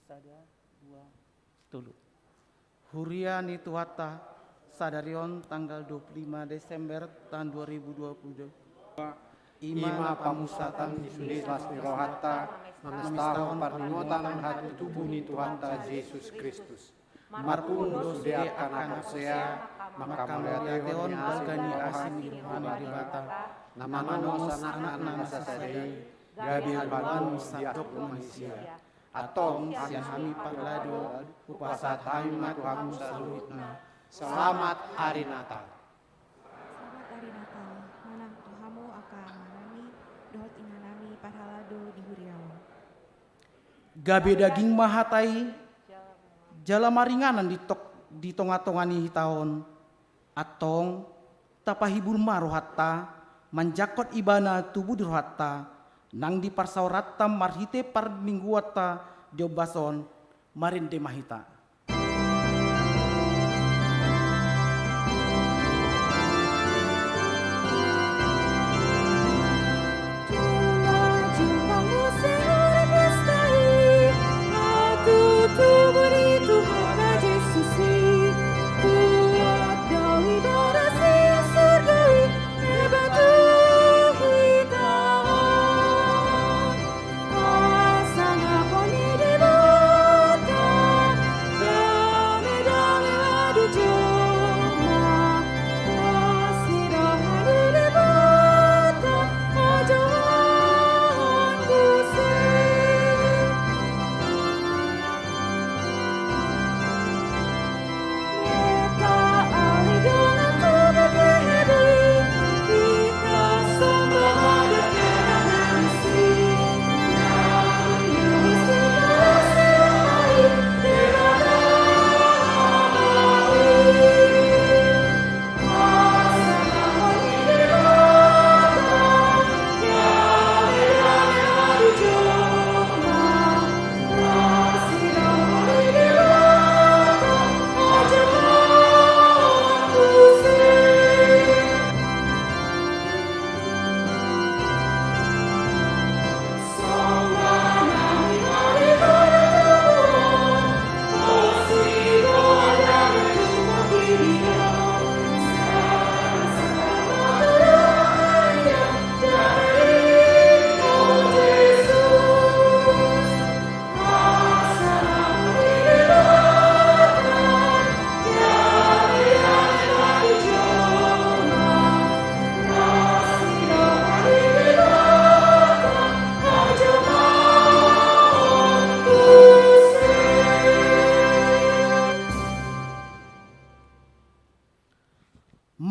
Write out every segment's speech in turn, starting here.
Sada, dua, tulu. Hurian itu hatta sadarion tanggal 25 Desember tahun 2022. Ima pamusatan di Sudewas ni rohatta mangestahon parningotan hati tubuh ni Tuhanta Yesus Kristus. Marpun dosude akan asea maka meliateon balgani asin di rohani di bata. Nama nomos anak sasade gabi alban sabdok manusia. Atong sian hami parlado upasat hami matuhamu salutna. Selamat Hari Natal. Selamat Hari Natal. Manang Tuhamu akan manami dohot inanami parhalado di huriawan. Gabe daging mahatai jala maringanan di tonga-tongani hitahon atong tapahibul marohatta manjakot ibana tubuh rohatta nang di parsauratta marhite par mingguata diobason marinde mahita.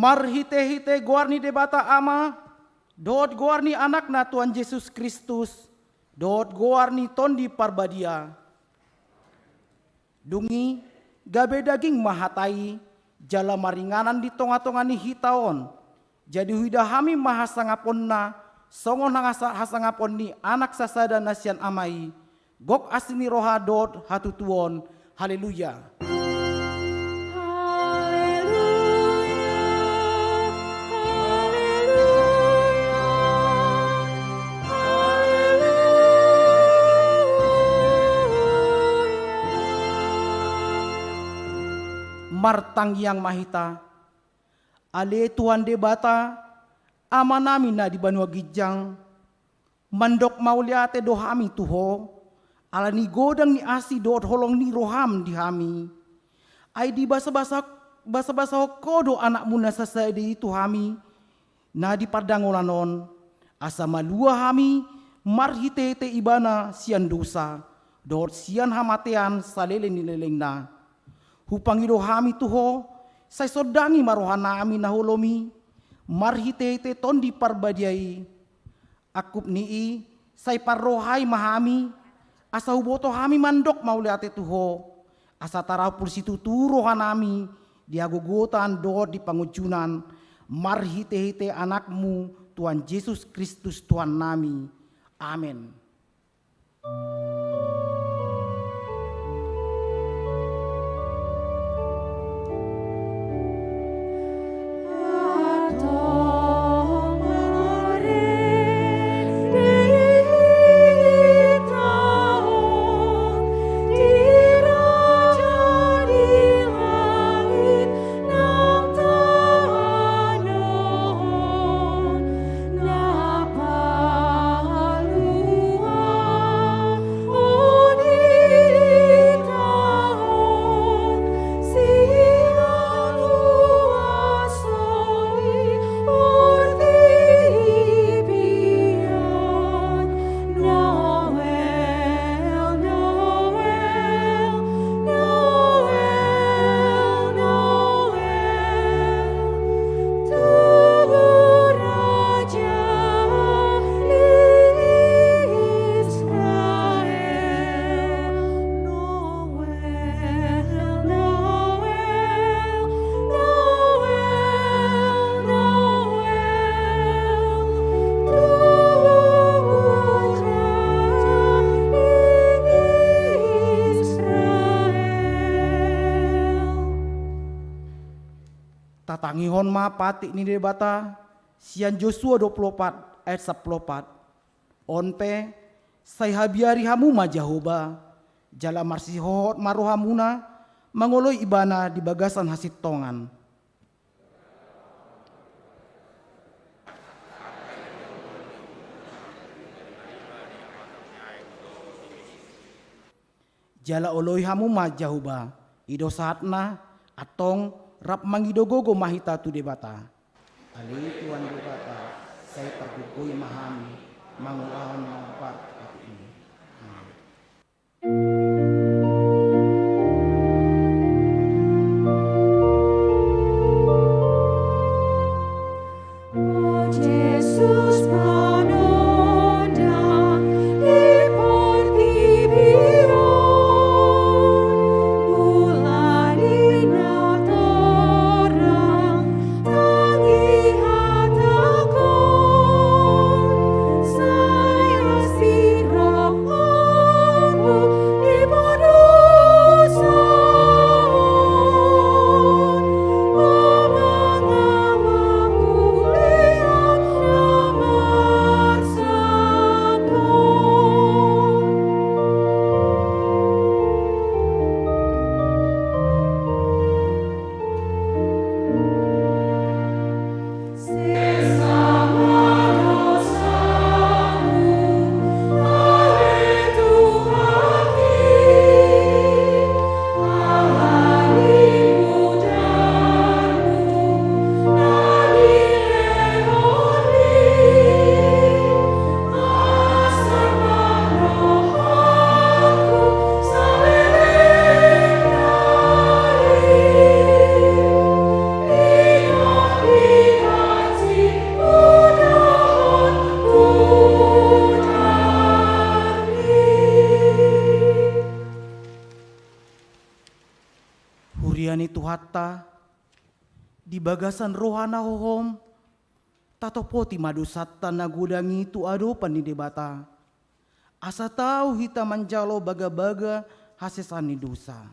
Marhite-hite guarni debata ama, dot guarni anakna Tuhan Yesus Kristus, dot guarni tondi parbadia. Dungi gabe daging mahatai, jala maringanan di tonga-tongani hitaon, jadi hidahami mahasangaponna, songon hasangaponni anak sasada nasian amai, gok asini roha dot hatutuon, haleluya. Martang yang mahita, ale Tuhan debata, amanami na di Banua Gijang, mandok mauliate dohami tuho, ala ni godang ni asi doot holong ni roham di hami, ay di basa-basa kodo anak muna sasadi itu hami, na di pardangolanon, asa malua hami, marhite-te ibana sian dosa, doot sian hamatean salelen nileleng na. Hupangido hami tuho, say sodangi marohana amin nahulomi, marhite-te tondi parbadiai, akup nii, say parrohai mahami, asa huboto hami mandok mauliate tuho, asa tarapul situ turo hanami, diagogotan doot di pangujunan, marhite-hite anakmu, Tuhan Yesus Kristus Tuhan nami. Amin. Di Martangihon ma patik ni debata sian Joshua 24 ayat 14. Onpe sai habiari hamu ma Jahoba jala marsihohot marohamuna mangoloi ibana di bagasan hasit tongan. Jala oloi hamu ma Jahoba ido saatna atong rap mangidogogo mahita tu debata. Ali tuan debata saya pergugui mahami mangulahon mangpar ini. Jesus prananda di portibion, mulai natorang tangi hatakon, saya sirahamu di padusan, mamang-mamang kuliah damar sakon. Sesama dosamu, ale Tuhaki, alani mudamu, nadi lehoni, asama rohaku, saleleng dari. Huriani tuhatta di bagasan rohana hohom tatopoti madusatta nagudangi tu ado pani debata. Asa tahu hita manjalo baga-baga hasesani dosa.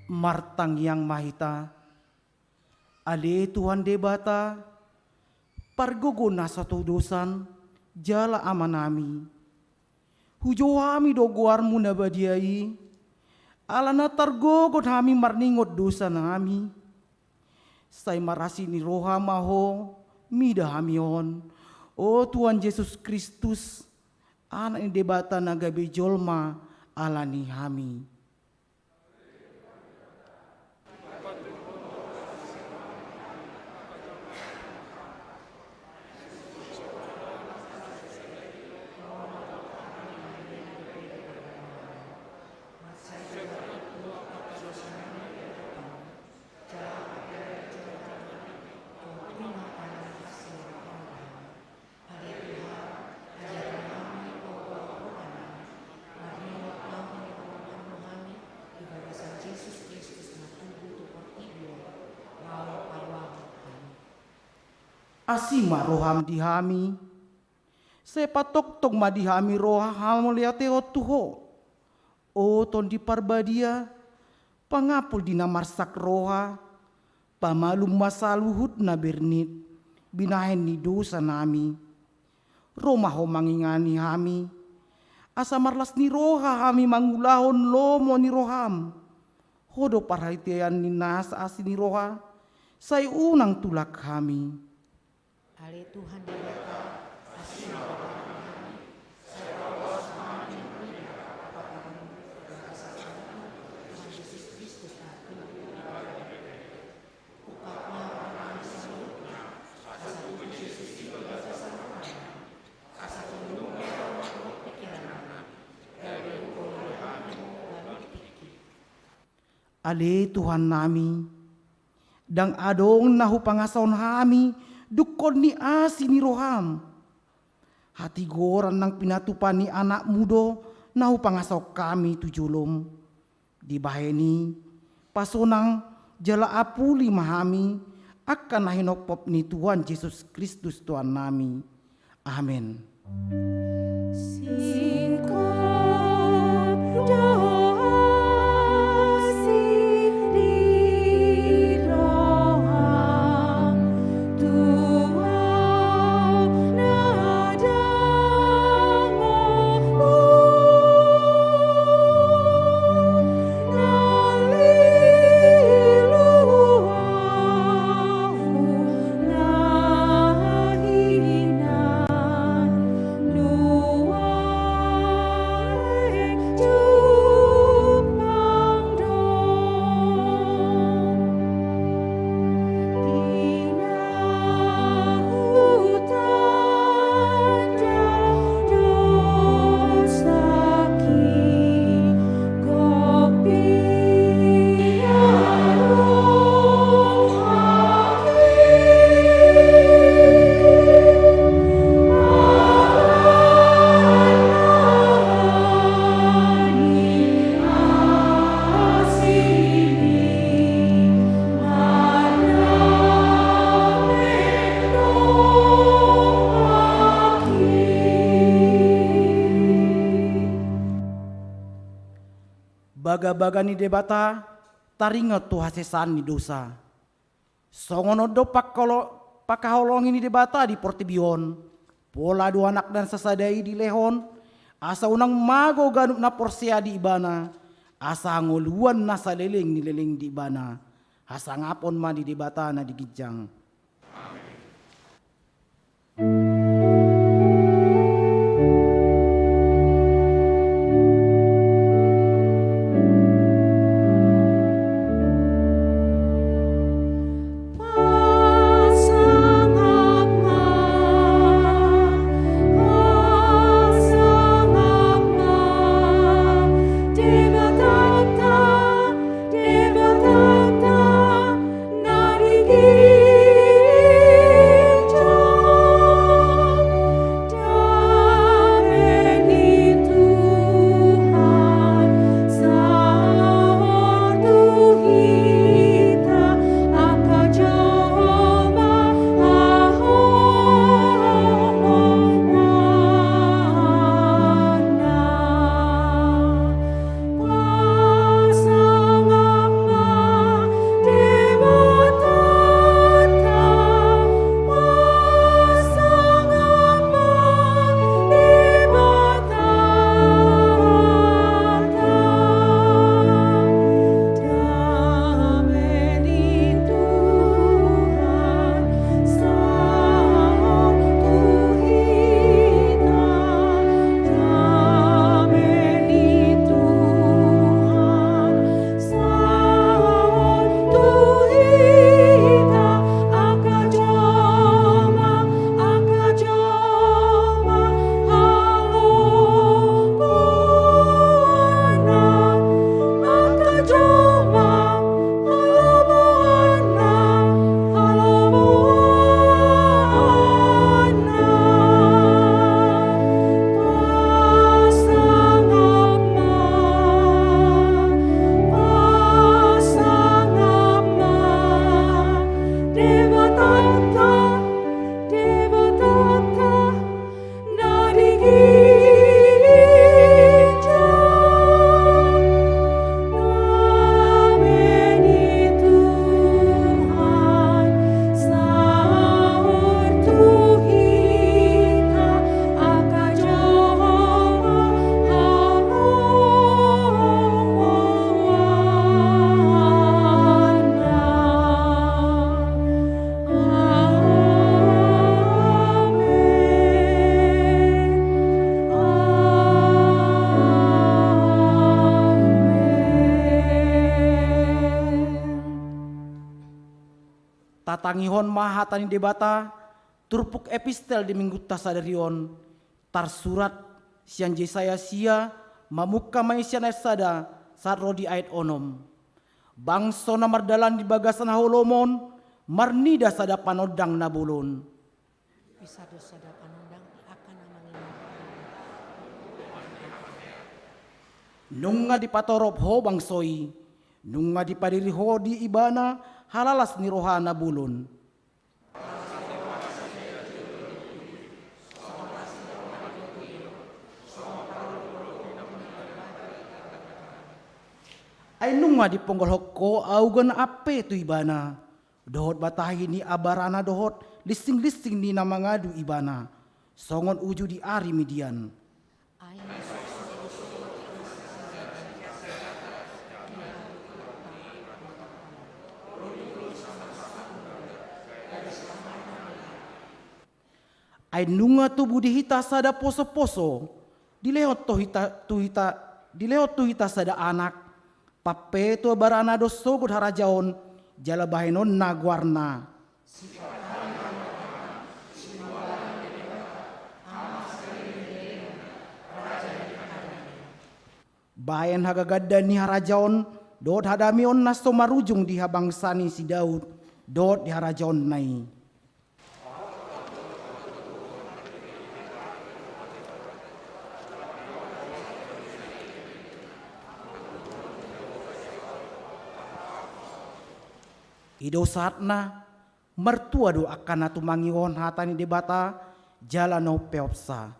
Martang yang mahita, ale Tuhan debata, pargogo na satu dosan, jala amanami. Hujohami dogoarmu nabadiai, alana targogo hami marningot dosa nami. Sai marasi ni roha maho, mida hamion. O Tuhan Yesus Kristus, anak ni debata nagabe jolma alani hami. Asima roham dihami, sepatok tok madihami roha hamuliate otuho. O ton di parbadia, pangapul di namarsak roha, pamalum masaluhut na bernit, binahen ni dosa nami. Roma ho mangingani hami, asa marlas ni roha hami mangulahon lomo ni roham. Hodo parhaitian ni nasa asi ni roha, say unang tulak hami. Ale Tuhan di Bapa, kasih Ale Tuhan nami, dang adong nahu pangasaon hami, dukon ni asi ni roham. Hati goran nang pinatupan ni anak mudo, nahu pangasaw kami tujulom. Di baheni, pasonang jala apuli mahami, akan nahinokpop ni Tuhan Yesus Kristus Tuhan nami. Amin. Singkap doa di roham Tuhan nada baga-baga ni debata taringat tu hasesan ni dosa. Songono do pakaholongi ni debata di Portibion. Pola dua anak dan sesadai di Lehon. Asa unang mago ganuk na porsea di Ibana. Asa ngoluan na sa leling ni leling di Ibana. Asa ngapon ma di debata na di Gijang. Nari tatangihon mahatani debata turpuk epistel di minggu tasadarion tarsurat sian Yesaya sia mamuka maisian sada saat rodi ayat onom bangso na mardalan di bagasan haulomon marnida sada panodang nabulun Pisado sada panundang akan namangin. nunga di patorop ho bangsoi nunga di padiri ho di ibana halalas ni rohana bulun ay nunga di ponggol hokko augan ape tu ibana dohot batahi ni abarana dohot listing-listing ni namangadu ibana songon uju di ari midian Ayo ay nunga tu budi hita sada poso-poso dilehot tu hita sada anak pape tu barana do sogod harajaon jala bahenon nagwarna bayan hagagadda ni harajaon dot hadamion nasto marujung di habangsani si Daud dot di harajaon nai Ido saatna mertua do akan atu mangiwon hatani debata jalano peopsa.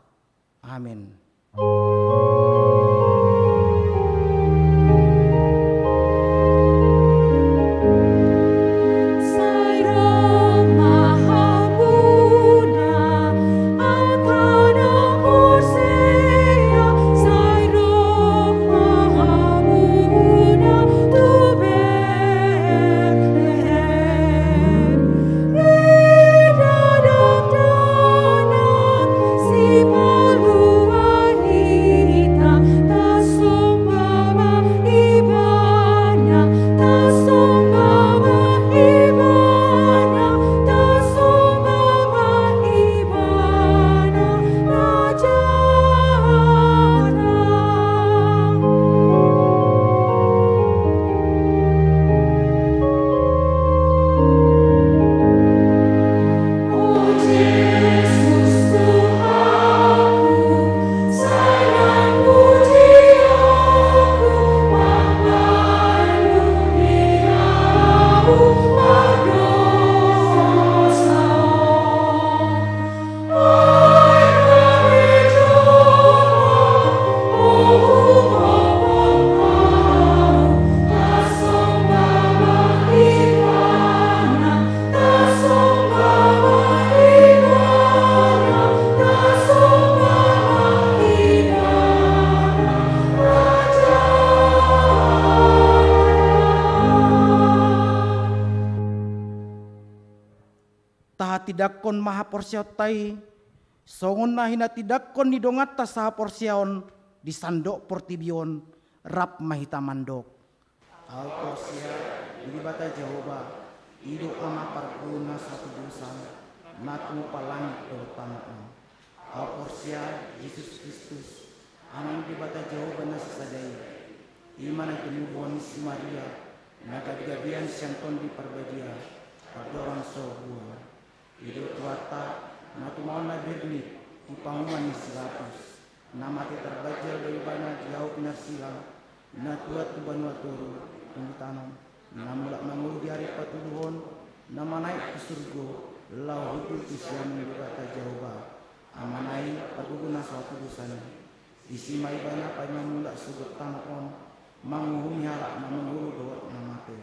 Amin. Tidakon maha porsiautai songon nahina tidakon ni dongata saha porsiaon di sandok portibion rap mahita mandok al porsia di bata Jehovah ido ama parguna satu dusan natu palangit do tanah al porsia Yesus Kristus anang di bata Jehovah nasi sadai iman itu nubon si Maria naga gabian sianton di parbadia pardorang sohua Ido tuata natu mauna birni di panguman silapus nama te terbajal dari bana jauh pinar silang natua tu banua turu tunggu tanam namulak mangulu di hari patuduhon nama naik ke surga lau hudul isian di bata Jehovah amanai paguguna suatu dosanya isimai bana panyamulak sugut tanah on manguhumi halak namangulu doa nama te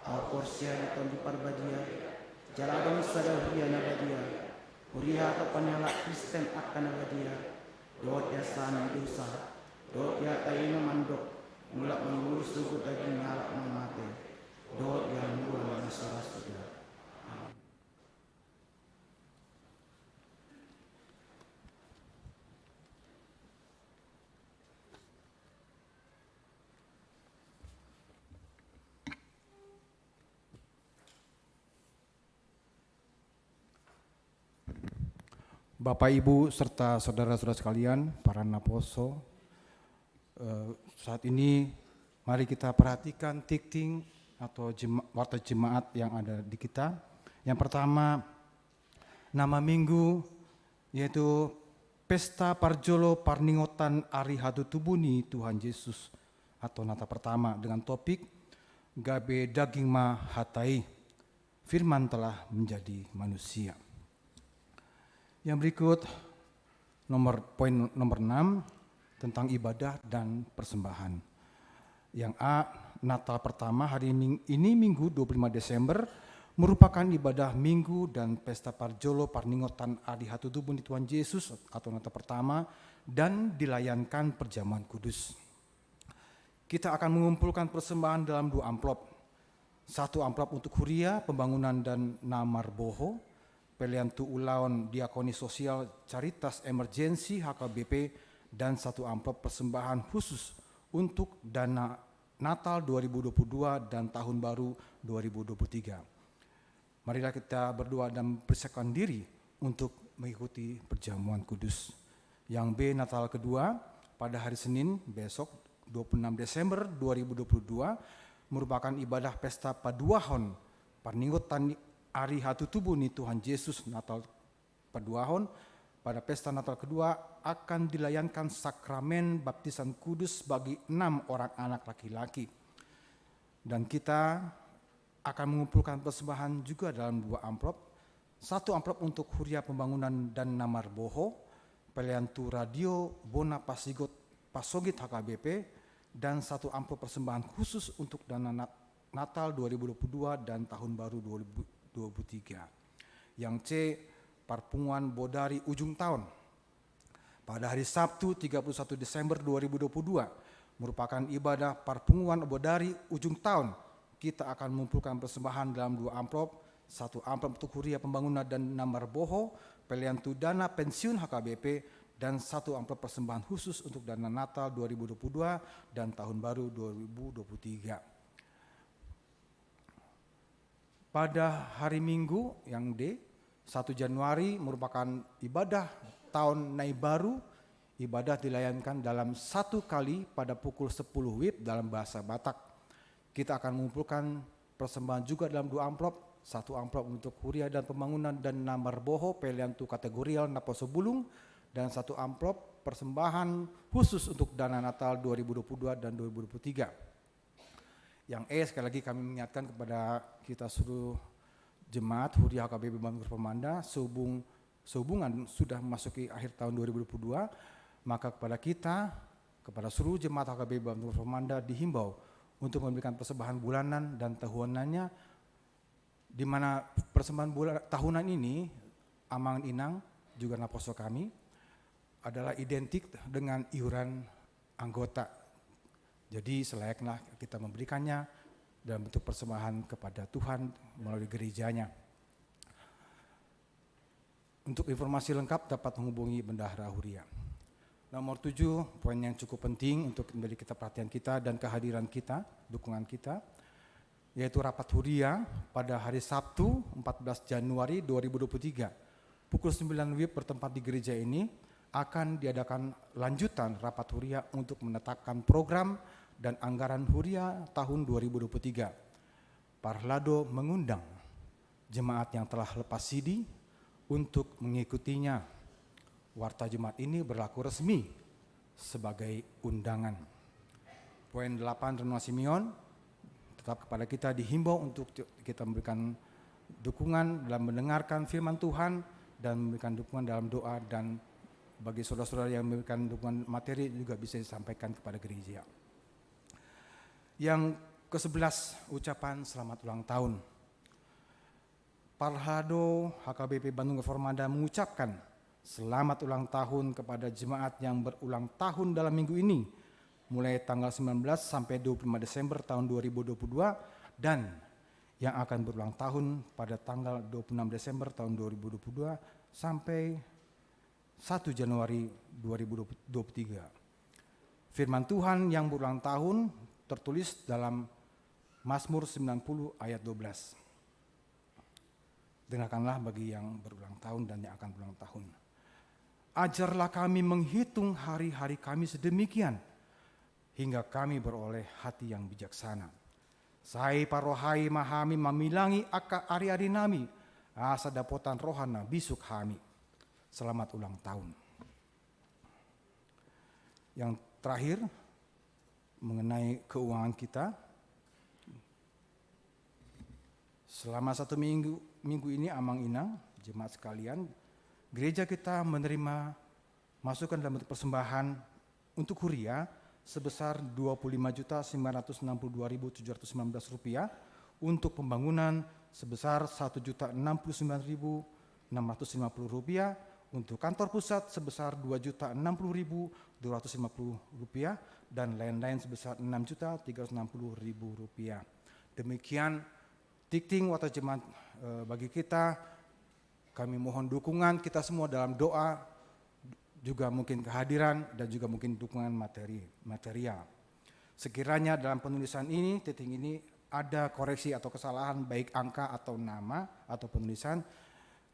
al porsia diton di parbadia Jaladong sada huria nabadia, huria kapanyala Kristen akan nabadia, doa sana dosa, doa taina mandok, mulak mengurus suku daging nyala mate, doa yang buang nasara sudah. Bapak, Ibu, serta saudara-saudara sekalian, para naposo, saat ini mari kita perhatikan tikting atau warta jemaat yang ada di kita. Yang pertama, nama minggu yaitu Pesta Parjolo Parningotan Ari Hatutubuni Tuhan Yesus atau nata pertama dengan topik Gabe Daging Ma Hatai, Firman telah menjadi manusia. Yang berikut poin nomor 6 tentang ibadah dan persembahan. Yang A, Natal pertama hari ini Minggu 25 Desember merupakan ibadah Minggu dan Pesta Parjolo Parningotan Ari Hatutubuni Tuhan Yesus atau Natal pertama dan dilayankan perjamuan kudus. Kita akan mengumpulkan persembahan dalam 2 amplop. 1 amplop untuk huria, pembangunan dan namar boho, Peliantu Ulaon Diakoni Sosial Caritas Emergensi HKBP, dan 1 amplop persembahan khusus untuk dana Natal 2022 dan Tahun Baru 2023. Marilah kita berdoa dan persiapkan diri untuk mengikuti perjamuan kudus. Yang B, Natal kedua pada hari Senin besok 26 Desember 2022 merupakan ibadah pesta paduahon Parningotan Ari Hatutubuni Tuhan Yesus Natal paduahon. Pada pesta Natal kedua akan dilayankan sakramen baptisan kudus bagi 6 orang anak laki-laki. Dan kita akan mengumpulkan persembahan juga dalam 2 amplop. 1 amplop untuk huria pembangunan dan namar boho, Peliantu Radio Bona Pasogit HKBP, dan 1 amplop persembahan khusus untuk dana Natal 2022 dan Tahun Baru 2023. Yang C, Parpunguan Bodari ujung tahun. Pada hari Sabtu 31 Desember 2022 merupakan ibadah Parpunguan Bodari ujung tahun. Kita akan mengumpulkan persembahan dalam 2 amplop. 1 amplop untuk huria pembangunan dan namar boho, Peliantu dana pensiun HKBP, dan 1 amplop persembahan khusus untuk dana Natal 2022 dan Tahun Baru 2023. Pada hari Minggu yang D, 1 Januari merupakan ibadah tahun Nai Baru. Ibadah dilayankan dalam 1 kali pada pukul 10 WIB dalam bahasa Batak. Kita akan mengumpulkan persembahan juga dalam 2 amplop. 1 amplop untuk huria dan pembangunan dan namar boho Peliantu kategorial Naposo Bulung, dan 1 amplop persembahan khusus untuk dana Natal 2022 dan 2023. Yang E, sekali lagi kami mengingatkan kepada kita seluruh jemaat Huria HKBP Bandung Pemanda, sehubungan sudah memasuki akhir tahun 2022, maka kepada seluruh jemaat HKBP Bandung Pemanda dihimbau untuk memberikan persembahan bulanan dan tahunannya, di mana persembahan tahunan ini Amang Inang juga Naposo kami adalah identik dengan iuran anggota. Jadi selayaknya kita memberikannya dalam bentuk persembahan kepada Tuhan melalui gerejanya. Untuk informasi lengkap dapat menghubungi Bendahara Huria. Nomor 7, poin yang cukup penting untuk menjadi kita perhatian kita dan kehadiran kita, dukungan kita, yaitu rapat Huria pada hari Sabtu 14 Januari 2023. Pukul 9 WIB bertempat di gereja ini akan diadakan lanjutan rapat Huria untuk menetapkan program dan anggaran Huria tahun 2023. Parlado mengundang jemaat yang telah lepas sidi untuk mengikutinya. Warta jemaat ini berlaku resmi sebagai undangan. Poin 8, Renungan Simeon, tetap kepada kita dihimbau untuk kita memberikan dukungan dalam mendengarkan firman Tuhan dan memberikan dukungan dalam doa, dan bagi saudara-saudara yang memberikan dukungan materi juga bisa disampaikan kepada gereja. Yang ke-11, ucapan selamat ulang tahun. Parlado HKBP Bandung Reformanda mengucapkan selamat ulang tahun kepada jemaat yang berulang tahun dalam minggu ini, mulai tanggal 19 sampai 25 Desember tahun 2022, dan yang akan berulang tahun pada tanggal 26 Desember tahun 2022 sampai 1 Januari 2023. Firman Tuhan yang berulang tahun tertulis dalam Mazmur 90 ayat 12. Dengarkanlah bagi yang berulang tahun dan yang akan berulang tahun. ajarlah kami menghitung hari-hari kami sedemikian, hingga kami beroleh hati yang bijaksana. Sai parohai mahami mamilangi aka ari-ari nami, asa dapotan rohana bisuk kami. Selamat ulang tahun. Yang terakhir, mengenai keuangan kita. Selama 1 minggu ini Amang Inang, jemaat sekalian, gereja kita menerima masukan dalam bentuk persembahan untuk kuria sebesar Rp25.962.719, untuk pembangunan sebesar Rp1.069.650, untuk kantor pusat sebesar Rp2.060.250, dan lain-lain sebesar Rp6.360.000. Demikian Tikting Warta Jemaat bagi kita. Kami mohon dukungan kita semua dalam doa, juga mungkin kehadiran, dan juga mungkin dukungan material. Sekiranya dalam penulisan ini, Tikting ini ada koreksi atau kesalahan baik angka atau nama atau penulisan,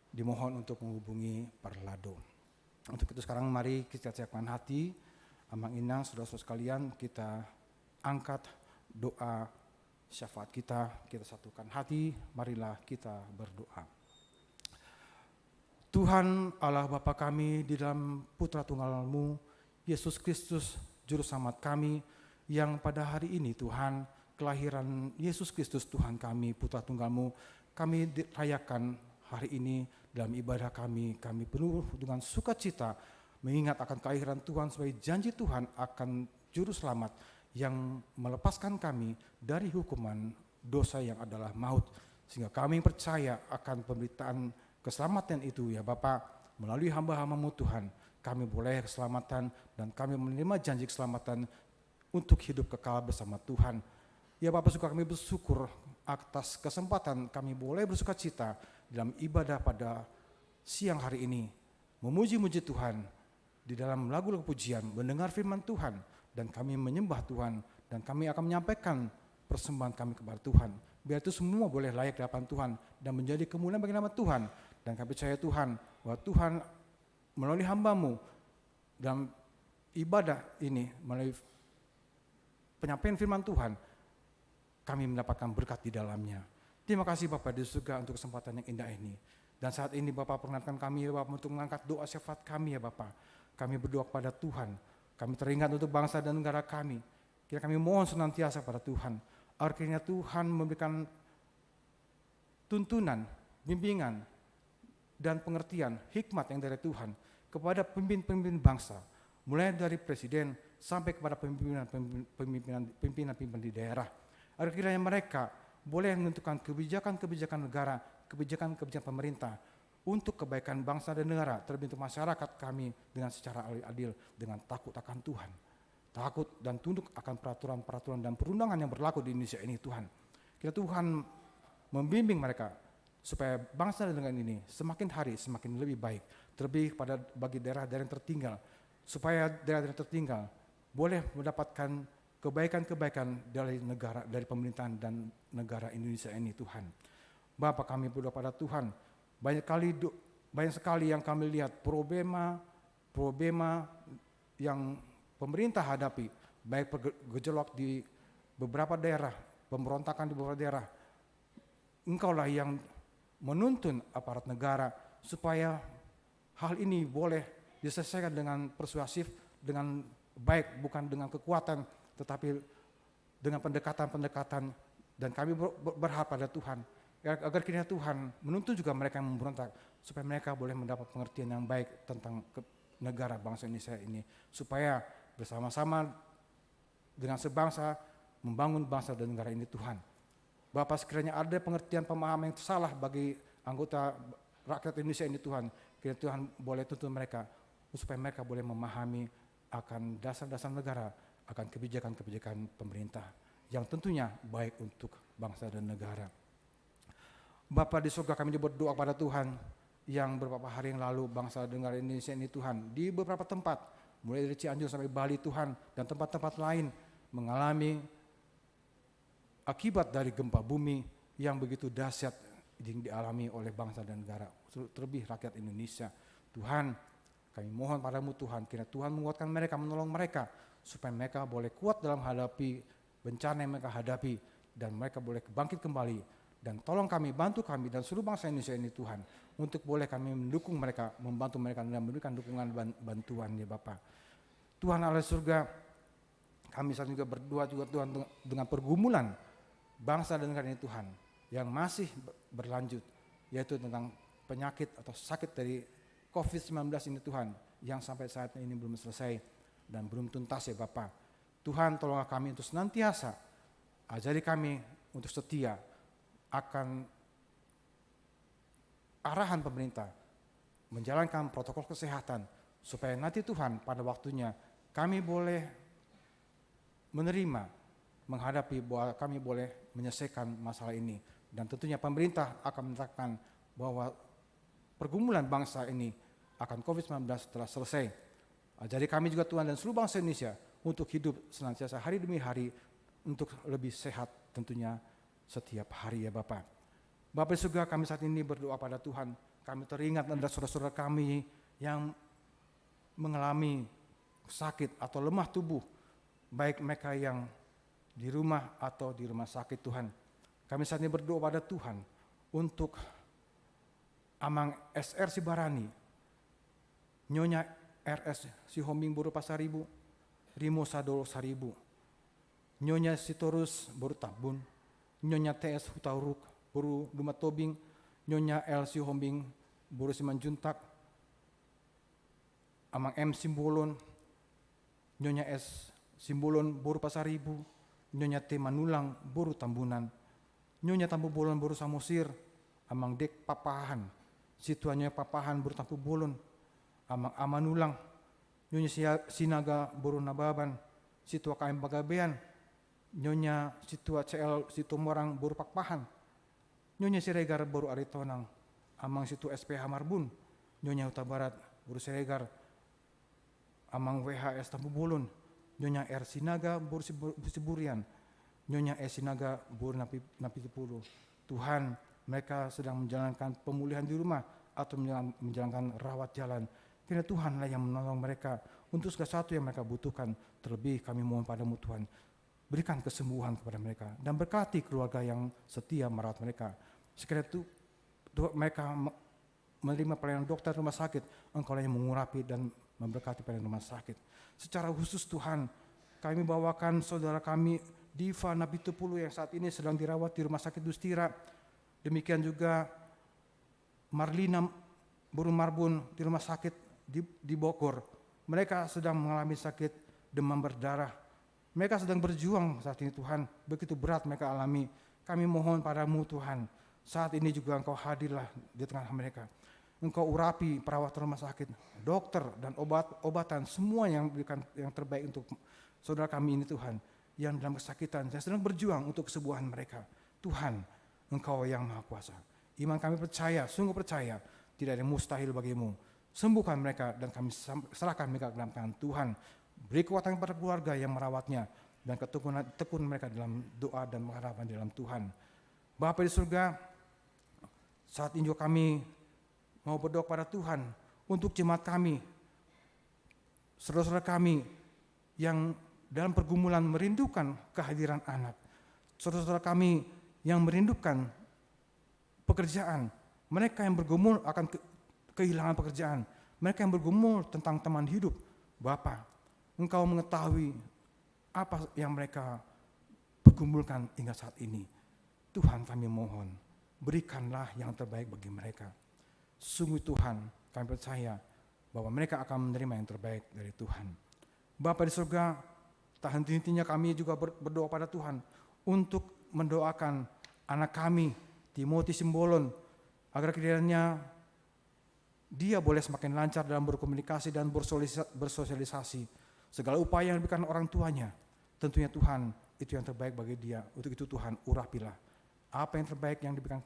dimohon untuk menghubungi Parlado. Untuk itu sekarang mari kita siapkan hati, Amang Inang, saudara-saudara sekalian, kita angkat doa syafaat kita satukan hati, marilah kita berdoa. Tuhan Allah Bapa kami, di dalam Putra Tunggal-Mu, Yesus Kristus, Juru Selamat kami, yang pada hari ini Tuhan, kelahiran Yesus Kristus Tuhan kami, Putra Tunggal-Mu, kami dirayakan hari ini dalam ibadah kami penuh dengan sukacita, mengingat akan kelahiran Tuhan sebagai janji Tuhan akan Juru Selamat yang melepaskan kami dari hukuman dosa yang adalah maut. Sehingga kami percaya akan pemberitaan keselamatan itu ya Bapa, melalui hamba-hamba-Mu Tuhan, kami boleh keselamatan dan kami menerima janji keselamatan untuk hidup kekal bersama Tuhan. Ya Bapa, suka kami bersyukur atas kesempatan kami boleh bersukacita dalam ibadah pada siang hari ini, memuji-muji Tuhan di dalam lagu-lagu pujian, mendengar firman Tuhan, dan kami menyembah Tuhan, dan kami akan menyampaikan persembahan kami kepada Tuhan. Biar itu semua boleh layak di hadapan Tuhan dan menjadi kemuliaan bagi nama Tuhan. Dan kami percaya Tuhan bahwa Tuhan melalui hamba-Mu dalam ibadah ini, melalui penyampaian firman Tuhan, kami mendapatkan berkat di dalamnya. Terima kasih Bapak di surga untuk kesempatan yang indah ini. Dan saat ini Bapak perkenankan kami ya Bapak untuk mengangkat doa syafaat kami ya Bapak. Kami berdoa kepada Tuhan. Kami teringat untuk bangsa dan negara kami. Kira kami mohon senantiasa pada Tuhan. Akhirnya Tuhan memberikan tuntunan, bimbingan, dan pengertian, hikmat yang dari Tuhan kepada pemimpin-pemimpin bangsa. Mulai dari presiden sampai kepada pimpinan di daerah. Akhirnya mereka boleh menentukan kebijakan-kebijakan negara, kebijakan-kebijakan pemerintah untuk kebaikan bangsa dan negara, terlebih untuk masyarakat kami dengan secara adil, dengan takut akan Tuhan. Takut dan tunduk akan peraturan-peraturan dan perundangan yang berlaku di Indonesia ini Tuhan. Kiranya Tuhan membimbing mereka supaya bangsa dan negara ini semakin hari semakin lebih baik, terlebih pada bagi daerah-daerah yang tertinggal, supaya daerah-daerah tertinggal boleh mendapatkan kebaikan-kebaikan dari negara, dari pemerintahan dan negara Indonesia ini Tuhan. Bapa, kami berdoa pada Tuhan, banyak sekali yang kami lihat problema yang pemerintah hadapi, baik gejolak di beberapa daerah, pemberontakan di beberapa daerah. Engkaulah yang menuntun aparat negara supaya hal ini boleh diselesaikan dengan persuasif, dengan baik, bukan dengan kekuatan, tetapi dengan pendekatan-pendekatan. Dan kami berharap pada Tuhan, agar kiranya Tuhan menuntun juga mereka yang memberontak, supaya mereka boleh mendapat pengertian yang baik tentang negara bangsa Indonesia ini, supaya bersama-sama dengan sebangsa membangun bangsa dan negara ini Tuhan. Bapak, sekiranya ada pengertian pemahaman yang salah bagi anggota rakyat Indonesia ini Tuhan, kiranya Tuhan boleh tuntun mereka, supaya mereka boleh memahami akan dasar-dasar negara, akan kebijakan-kebijakan pemerintah yang tentunya baik untuk bangsa dan negara. Bapa di surga, kami berdoa pada Tuhan yang beberapa hari yang lalu bangsa dan negara Indonesia ini Tuhan, di beberapa tempat, mulai dari Cianjur sampai Bali Tuhan, dan tempat-tempat lain mengalami akibat dari gempa bumi yang begitu dahsyat yang dialami oleh bangsa dan negara, terlebih rakyat Indonesia. Tuhan, Kami mohon padamu Tuhan, kiranya Tuhan menguatkan mereka, menolong mereka, supaya mereka boleh kuat dalam hadapi bencana yang mereka hadapi, dan mereka boleh bangkit kembali. Dan tolong kami, bantu kami dan seluruh bangsa Indonesia ini Tuhan, untuk boleh kami mendukung mereka, membantu mereka dan memberikan dukungan bantuan ya Bapa. Tuhan Allah surga, kami saat juga berdoa juga Tuhan dengan pergumulan bangsa dan negara ini Tuhan, yang masih berlanjut, yaitu tentang penyakit atau sakit dari COVID-19 ini Tuhan, yang sampai saat ini belum selesai dan belum tuntas ya Bapa. Tuhan tolonglah kami untuk senantiasa, ajari kami untuk setia akan arahan pemerintah, menjalankan protokol kesehatan, supaya nanti Tuhan pada waktunya kami boleh menerima, menghadapi bahwa kami boleh menyelesaikan masalah ini. Dan tentunya pemerintah akan menetapkan bahwa pergumulan bangsa ini akan COVID-19 telah selesai. Jadi kami juga Tuhan dan seluruh bangsa Indonesia untuk hidup senantiasa hari demi hari untuk lebih sehat tentunya setiap hari ya Bapak. Bapak di surga, kami saat ini berdoa pada Tuhan. Kami teringat ada saudara-saudara kami yang mengalami sakit atau lemah tubuh, baik mereka yang di rumah atau di rumah sakit Tuhan. Kami saat ini berdoa pada Tuhan untuk Amang SR Sibarani, Nyonya RS Sihombing Boru Pasaribu, Rimo Sadolo Saribu, Nyonya Sitorus Boru Tabun, Nyonya TS Hutauruk Boru Dumat Tobing, Nyonya L Sihombing Boru Simanjuntak, Amang M Simbolon, Nyonya S Simbolon Boru Pasaribu, Nyonya T Manulang Boru Tambunan, Nyonya Tampu Bolon Boru Samosir, Amang Dek Papahan, Situannya Papahan Boru Tampu Bolon, Amang Amanulang, Nyonya Sinaga Boru Nababan, Situa KM Bagabean, Nyonya Situa CL Situ Morang Boru Pakpahan, Nyonya Siregar Boru Aritonang, Amang Situ SPH Marbun, Nyonya Huta Barat Boru Siregar, Amang WHS Tampu Bolon, Nyonya R Sinaga Boru Siburian, Nyonya S Sinaga Boru Napi Tepulu. Tuhan, mereka sedang menjalankan pemulihan di rumah atau menjalankan rawat jalan. Kiranya Tuhanlah yang menolong mereka untuk segala sesuatu yang mereka butuhkan. Terlebih kami mohon padamu Tuhan, berikan kesembuhan kepada mereka dan berkati keluarga yang setia merawat mereka. Sekiranya itu mereka menerima pelayanan dokter rumah sakit, Engkau yang mengurapi dan memberkati pelayanan rumah sakit. Secara khusus Tuhan, kami bawakan saudara kami Diva Nabitupulu yang saat ini sedang dirawat di rumah sakit Dustira. Demikian juga Marlina Boru Marbun di rumah sakit di Bogor. Mereka sedang mengalami sakit demam berdarah. Mereka sedang berjuang saat ini Tuhan, begitu berat mereka alami. Kami mohon padamu Tuhan, saat ini juga Engkau hadirlah di tengah mereka. Engkau urapi perawat rumah sakit, dokter dan obat-obatan, semua yang berikan yang terbaik untuk saudara kami ini Tuhan, yang dalam kesakitan, yang sedang berjuang untuk kesembuhan mereka. Tuhan, Engkau yang Maha Kuasa. Iman kami percaya, sungguh percaya, tidak ada yang mustahil bagimu. Sembuhkan mereka dan kami serahkan mereka dalam tangan Tuhan. Beri kekuatan kepada keluarga yang merawatnya dan tekun mereka dalam doa dan pengharapan dalam Tuhan. Bapa di surga, saat ini juga kami mau berdoa pada Tuhan untuk jemaat kami, saudara-saudara kami yang dalam pergumulan merindukan kehadiran anak, saudara-saudara kami yang merindukan pekerjaan, mereka yang bergumul akan kehilangan pekerjaan, mereka yang bergumul tentang teman hidup. Bapa, Engkau mengetahui apa yang mereka pergumulkan hingga saat ini. Tuhan, kami mohon, berikanlah yang terbaik bagi mereka. Sungguh Tuhan, kami percaya bahwa mereka akan menerima yang terbaik dari Tuhan. Bapa di surga, tak henti-hentinya kami juga berdoa pada Tuhan untuk mendoakan anak kami, Timothy Simbolon, agar kiranya dia boleh semakin lancar dalam berkomunikasi dan bersosialisasi. Segala upaya yang diberikan orang tuanya, tentunya Tuhan itu yang terbaik bagi dia. Untuk itu Tuhan, urapilah apa yang terbaik yang diberikan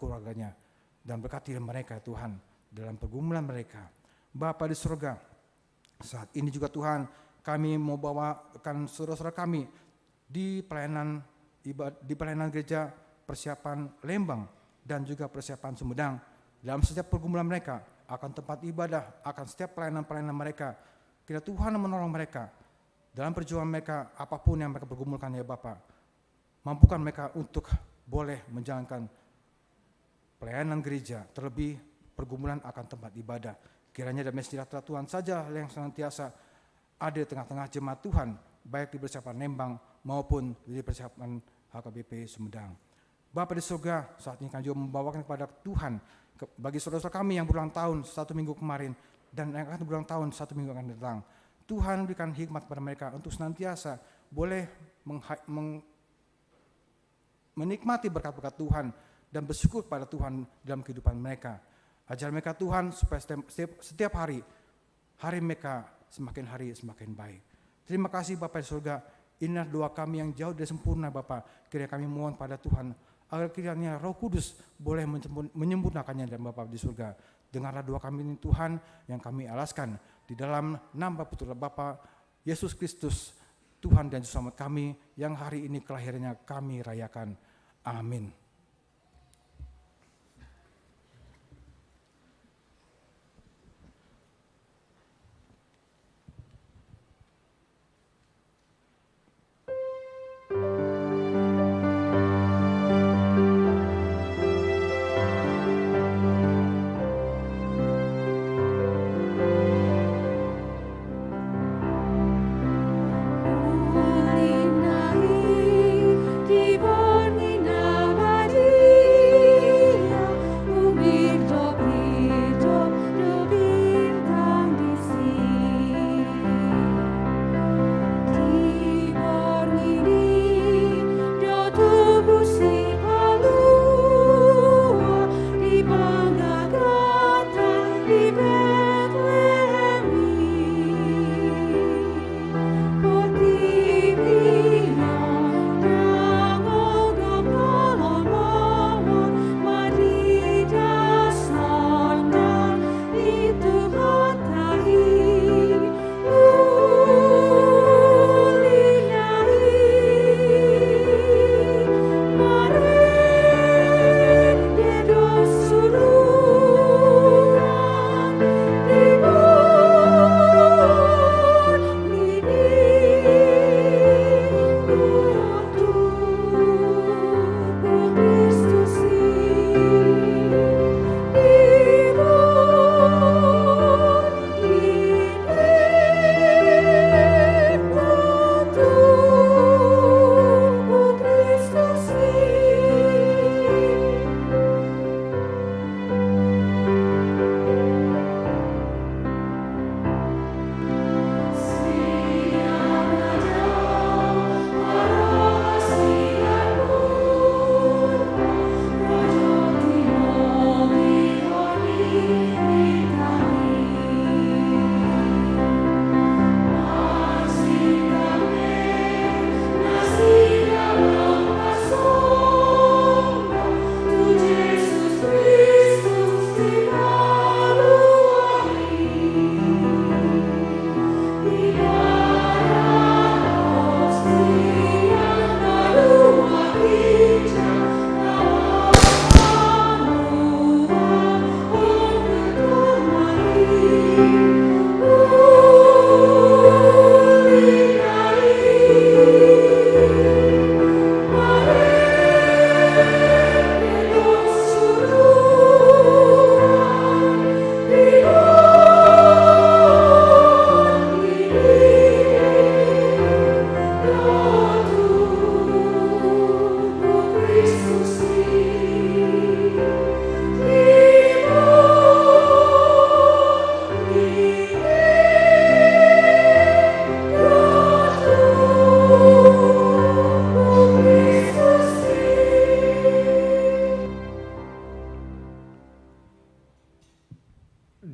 keluarganya dan berkati mereka Tuhan dalam pergumulan mereka. Bapa di surga, saat ini juga Tuhan, kami mau bawakan saudara-saudara kami di pelayanan gereja persiapan Lembang dan juga persiapan Sumedang. Dalam setiap pergumulan mereka, akan tempat ibadah, akan setiap pelayanan-pelayanan mereka. Kiranya Tuhan menolong mereka dalam perjuangan mereka, apapun yang mereka pergumulkan ya Bapa. Mampukan mereka untuk boleh menjalankan pelayanan gereja, terlebih pergumulan akan tempat ibadah. Kiranya damai sejahtera Tuhan saja yang senantiasa ada di tengah-tengah jemaat Tuhan, baik di persiapan Nembang maupun di persiapan HKBP Sumedang. Bapa di surga, saat ini kami juga membawakan kepada Tuhan bagi saudara-saudara kami yang berulang tahun 1 minggu kemarin dan yang akan berulang tahun 1 minggu akan datang. Tuhan berikan hikmat pada mereka untuk senantiasa boleh menikmati berkat-berkat Tuhan dan bersyukur pada Tuhan dalam kehidupan mereka. Ajar mereka Tuhan supaya setiap hari mereka semakin hari semakin baik. Terima kasih Bapa di surga. Inilah doa kami yang jauh dari sempurna Bapa. Kiranya kami mohon pada Tuhan agar kiranya Roh Kudus boleh menyempurnakannya dan Bapa di surga. Dengarlah doa kami ini Tuhan yang kami alaskan di dalam nama Putra Bapa Yesus Kristus, Tuhan dan Juru Selamat kami yang hari ini kelahirannya kami rayakan. Amin.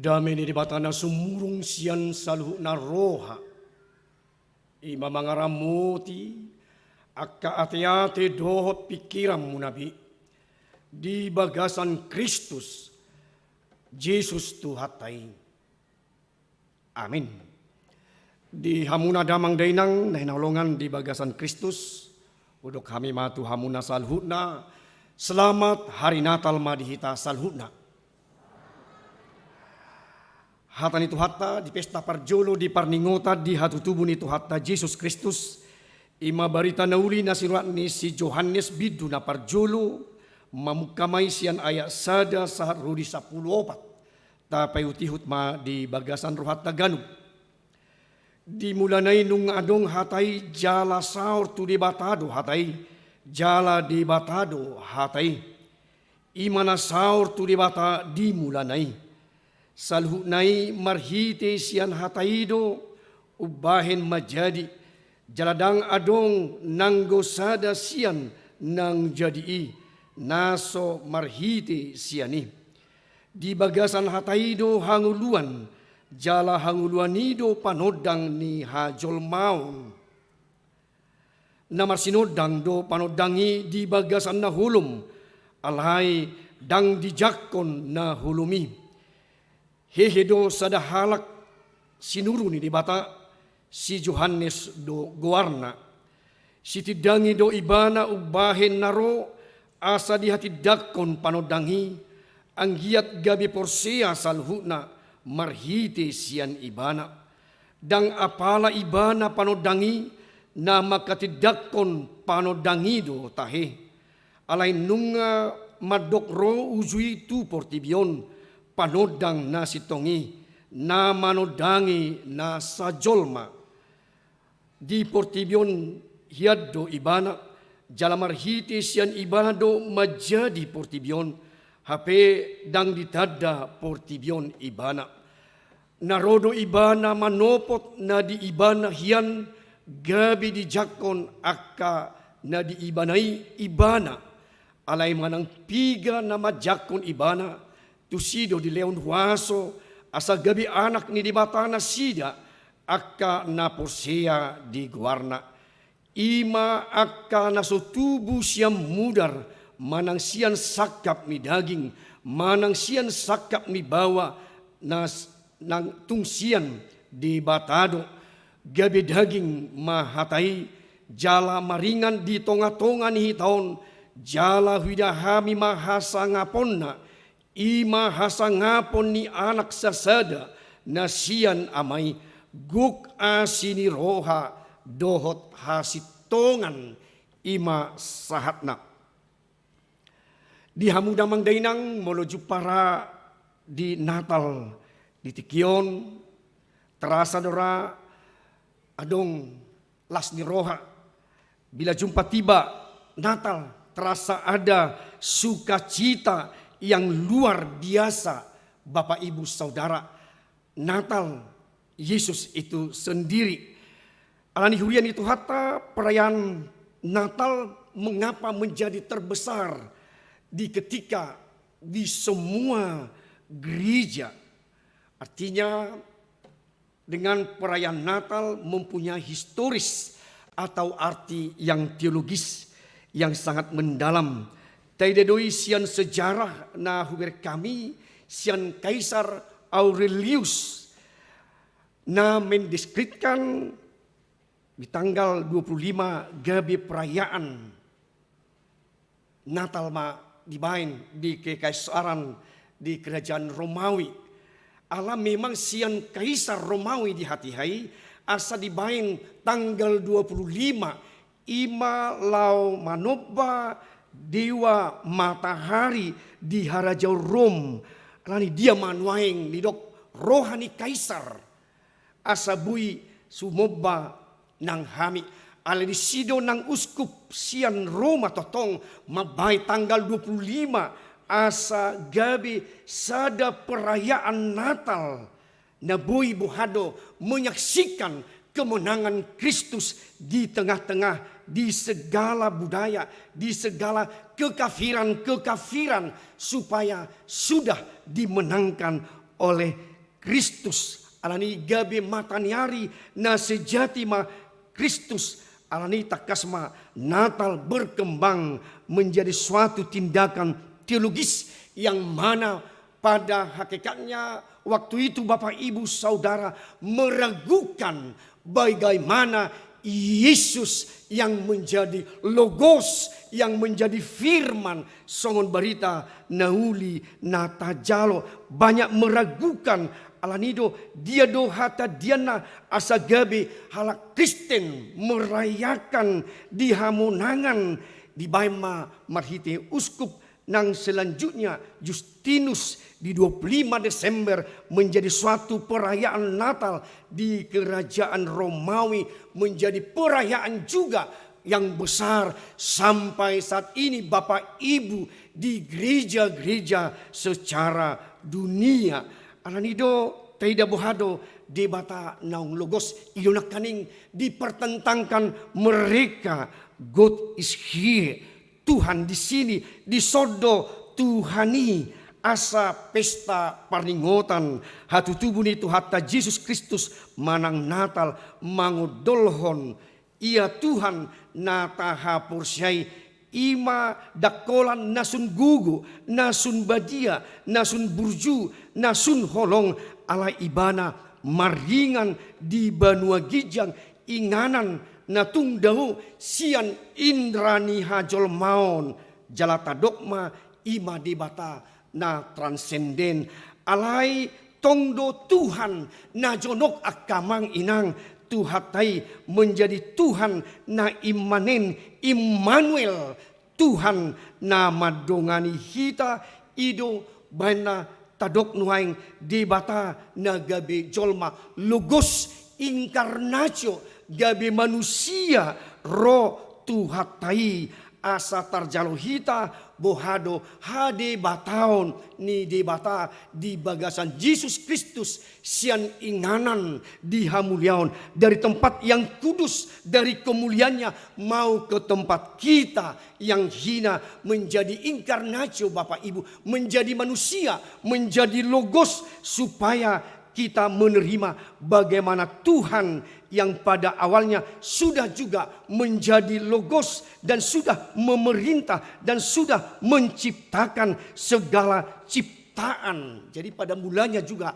Damini di batana sumurung sian saluhna roha. Ima mangaramuti akka ate-ate dohot pikiran munabi. Di bagasan Kristus, Yesus Tuhatai. Amin. Di hamuna damang dainang nahinalongan di bagasan Kristus. Udok kami matu hamuna salhutna. Selamat hari Natal madihita salhutna. Hatan itu hatta di pesta parjolo di parningota di hatu tubuh itu hatta Yesus Kristus. Ima barita nauli nasirat ni si Johannes bidu na parjolo mamukamay siyan ayak sada sahat rudi 14 tapay utihut ma di bagasan rohat na ganug. Di mulanay nung adong hatay jala saur tu di batado hatay jala di batado hatay imana saur tu di bata di mulanay salhunay marhite siyan hataydo ubahen majadi jaladang adong nanggosada siyan nang jadi naso marhite siyani di bagasan hataydo hanguluan jala hanguluanido panodang ni hajol maun namar sinodang do panodangi di bagasan na hulum alhay dang dijakon na hulumi hehedo sada halak sinuru ni di bata si Johannes do gowarna si tidangi do ibana ubahen naro asa di hati dakon panodangi ang giat gabi porsia salhuna marhite siyan ibana dang apala ibana panodangi na makatidakon panodangi do tahe alay nunga madokro uzui tu portibion panodang na sitongi na manodangi na sajolma di portibion hiaddo ibana jalamarhite siyan ibana do majadi portibion hape dang ditada portibion ibana narodo ibana manopot na di ibana hiyan gabi di jakon akka na di ibanay ibana alay manang piga na majakon ibana tusido di leon huaso asa gabi anak ni di bata na sida akka na porsia di guarna ima akka na sotubu siyam mudar manang siyan sakap mi daging manang siyan sakap mi bawa nas nang tungsian di batado gabi daging mahatay jala maringan di tonga-tonga ni hitaon jala widahami mahasa ngapon na ima hasa ngapon ni anak sasada na siyan amay guk asini roha dohot hasitongan ima sahatna di hamudamang dainang moloju para di Natal di Tikion terasa dora adong las ni roha bila jumpa tiba Natal terasa ada sukacita yang luar biasa Bapak Ibu Saudara Natal Yesus itu sendiri alani hurian itu hatta perayaan Natal mengapa menjadi terbesar di ketika di semua gereja artinya dengan perayaan Natal mempunyai historis atau arti yang teologis yang sangat mendalam. Taidedoi sian sejarah na huber kami sian Kaisar Aurelius na mendeskripsikan di tanggal 25 gabi perayaan Natal ma dibain di kekaisaran di kerajaan Romawi. Alam memang sian Kaisar Romawi di hati-hai asa dibain tanggal 25 ima lau manoba dewa matahari di harajau Rom. Lani dia manuaing nidok rohani Kaisar asa bui sumoba nang hami. Ala di sido nang uskup sian Roma totong mabai tanggal 25 asa gabi sada perayaan Natal na bui buhado menyaksikan kemenangan Kristus di tengah-tengah di segala budaya, di segala kekafiran supaya sudah dimenangkan oleh Kristus. Alani gabi mataniari na sejati ma Kristus alani takasma Natal berkembang menjadi suatu tindakan teologis yang mana pada hakikatnya waktu itu Bapak Ibu Saudara meragukan bagaimana Yesus yang menjadi logos, yang menjadi firman, songon berita nauli nata jalo banyak meragukan alanido dia dohata diana asa gabe halak Kristen merayakan di hamonangan di Baima marhite uskup nang selanjutnya Justinus di 25 Desember menjadi suatu perayaan Natal di kerajaan Romawi, menjadi perayaan juga yang besar sampai saat ini Bapak Ibu di gereja-gereja secara dunia. Alanido tidak bohado debata naung logos idonak kaning dipertentangkan mereka. God is here. Tuhan di sini disodo Tuhani asa pesta parningotan hatu tubuh itu hatta Yesus Kristus manang Natal mangodolhon ia Tuhan nata hapursyai ima dakolan nasun gugu nasun badia nasun burju nasun holong ala ibana maringan di Banua Gijang inganan natung dahu sian indrani hajol maon jalata dokma ima debata na transenden alai tongdo Tuhan na jonok akamang inang tuhatai menjadi Tuhan na imanen Immanuel Tuhan na madongani hita ido bana tadok nuaing debata na gabe jolma logos inkarnatio gabe manusia roh tuhatai asa tarjalo hita bohado hade bataon ni debata di bagasan Yesus Kristus sian inganan di hamuliaon dari tempat yang kudus dari kemuliaannya mau ke tempat kita yang hina menjadi inkarnatio Bapak Ibu menjadi manusia menjadi logos supaya kita menerima bagaimana Tuhan yang pada awalnya sudah juga menjadi logos dan sudah memerintah dan sudah menciptakan segala ciptaan. Jadi pada mulanya juga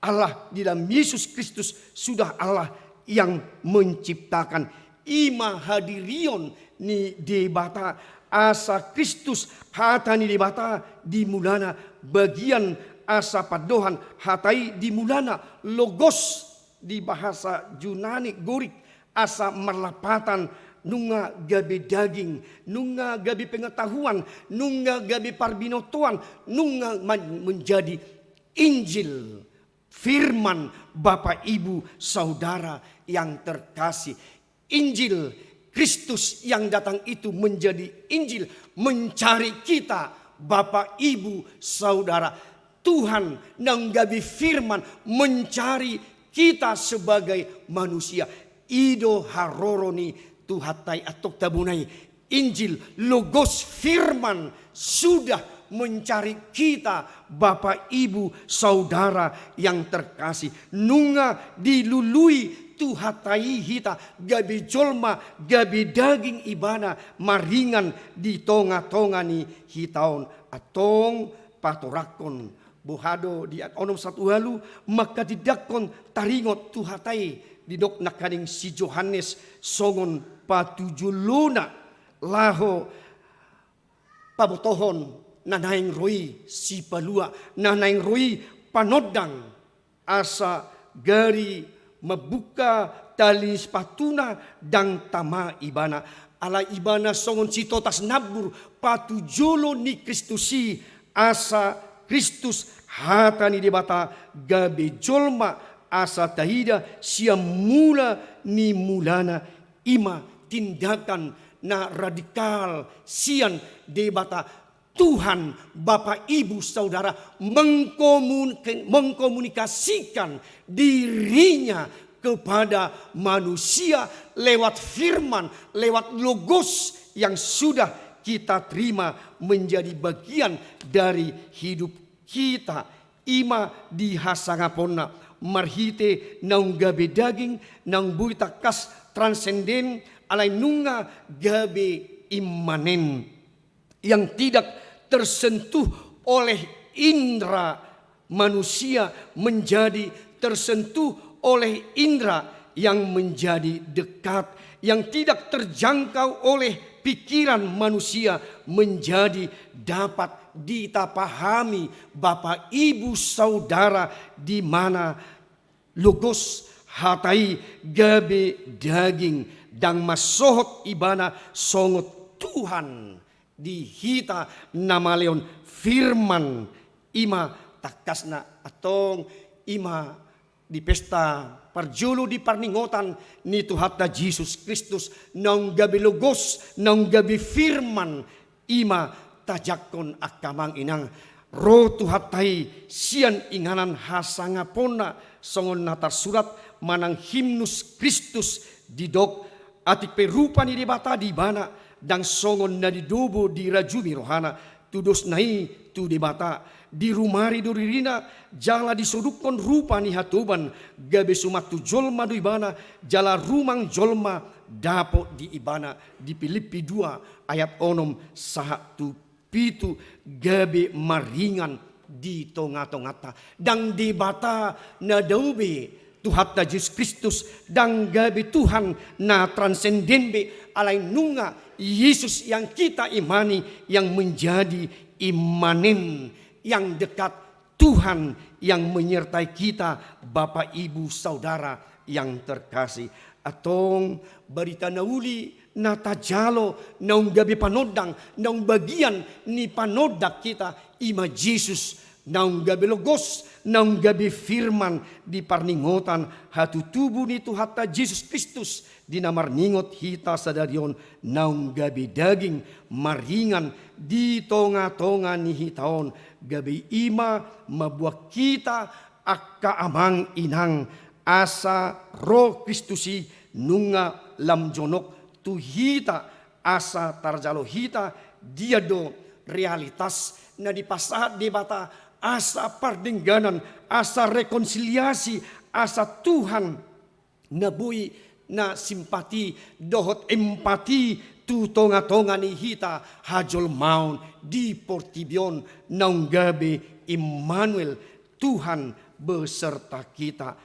Allah di dalam Yesus Kristus sudah Allah yang menciptakan. Ima hadirion ni debata asa Kristus hatani debata di mulana bagian asa padohan hatai di mulana logos di bahasa Yunani Gorik asa merlapatan nunga gabe daging nunga gabe pengetahuan nunga gabe parbinotoan nunga menjadi Injil firman Bapak Ibu Saudara yang terkasih Injil Kristus yang datang itu menjadi Injil mencari kita Bapak Ibu Saudara Tuhan nang gabe firman mencari kita sebagai manusia ido haroroni tuhatai atok tabunai Injil logos firman sudah mencari kita Bapak Ibu Saudara yang terkasih nunga dilului tuhatai hita gabi jolma gabi daging ibana maringan di tonga-tongani hitaon atong patorakon bohado di onom satu halu maka didakon taringot tuhatai didok nakaning si Johannes songon patujuluna laho pabotohon nanaing roi si palua nanaing roi panodang asa gari membuka tali sepatuna dan tama ibana ala ibana songon si totas nabur patujolo ni Kristusi asa Kristus hatani debata gabe jolma asa tahida siam mula ni mulana ima tindakan na radikal sian debata Tuhan Bapak Ibu Saudara mengkomunikasikan dirinya kepada manusia lewat firman lewat logos yang sudah kita terima menjadi bagian dari hidup kita. Ima di hasangaponna marhite naung gabe daging naung buita kas transenden alai nunga gabe immanen yang tidak tersentuh oleh indera manusia menjadi tersentuh oleh indera yang menjadi dekat, yang tidak terjangkau oleh pikiran manusia, menjadi dapat ditapahami Bapak Ibu Saudara, di mana logos hatai gabe daging dang masohot ibana songot Tuhan dihita nama leon firman ima takasna atong ima di pesta parjulu di parningotan ni Tuhatta Yesus Kristus nang gabi logos nang gabi firman ima tajakon akamang inang ro Tuhattai sian inganan hasangapona songon natar surat manang himnus Kristus didok atik perupa ni debata di bana dang songon na didobo di rajumi rohana tudos nai tu debata di rumari doririna jala disodukon rupa ni hatuban gabe sumatu jolma du ibana jala rumang jolma dapo di ibana di Filipi 2 ayat 6 saha tu pitu gabe maringan di tonga-tongata dang debata na daube Tuhatta Yesus Kristus dang gabe Tuhan na transendenbe alai nunga Yesus yang kita imani yang menjadi imanen yang dekat Tuhan yang menyertai kita Bapak Ibu Saudara yang terkasih. Atong barita nauli na tajalo naung gabi panodang naung bagian ni panodak kita ima Yesus naung gabi logos naung gabi firman di parningotan hatu tubuh ni Tuhatta Yesus Kristus di namarningot hita sadarion naung gabi daging maringan di tonga-tonga ni hitaon gabi ima mabuak kita akka amang inang asa roh Kristusi nunga lamjonok tu hita asa tarjalo hita dia do realitas na dipasahat debata asa pardengganan asa rekonsiliasi asa Tuhan nabui na simpati dohot empati tu tonga-tonga ni hita hajol maun di portibion naung gabe Immanuel Tuhan beserta kita.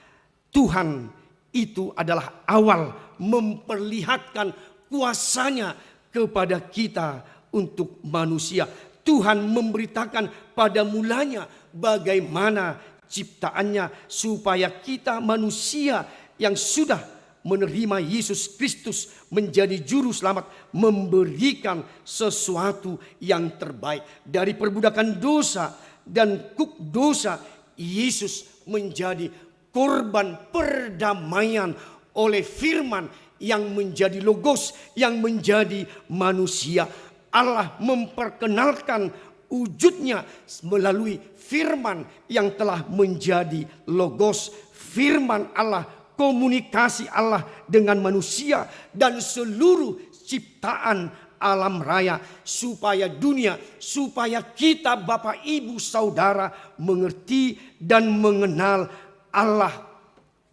Tuhan itu adalah awal memperlihatkan kuasanya kepada kita untuk manusia. Tuhan memberitakan pada mulanya bagaimana ciptaannya supaya kita manusia yang sudah menerima Yesus Kristus menjadi juru selamat memberikan sesuatu yang terbaik dari perbudakan dosa dan kuk dosa. Yesus menjadi korban perdamaian oleh firman yang menjadi logos, yang menjadi manusia. Allah memperkenalkan wujudnya melalui firman yang telah menjadi logos. Firman Allah, komunikasi Allah dengan manusia dan seluruh ciptaan alam raya, supaya dunia, supaya kita Bapak Ibu Saudara mengerti dan mengenal Allah,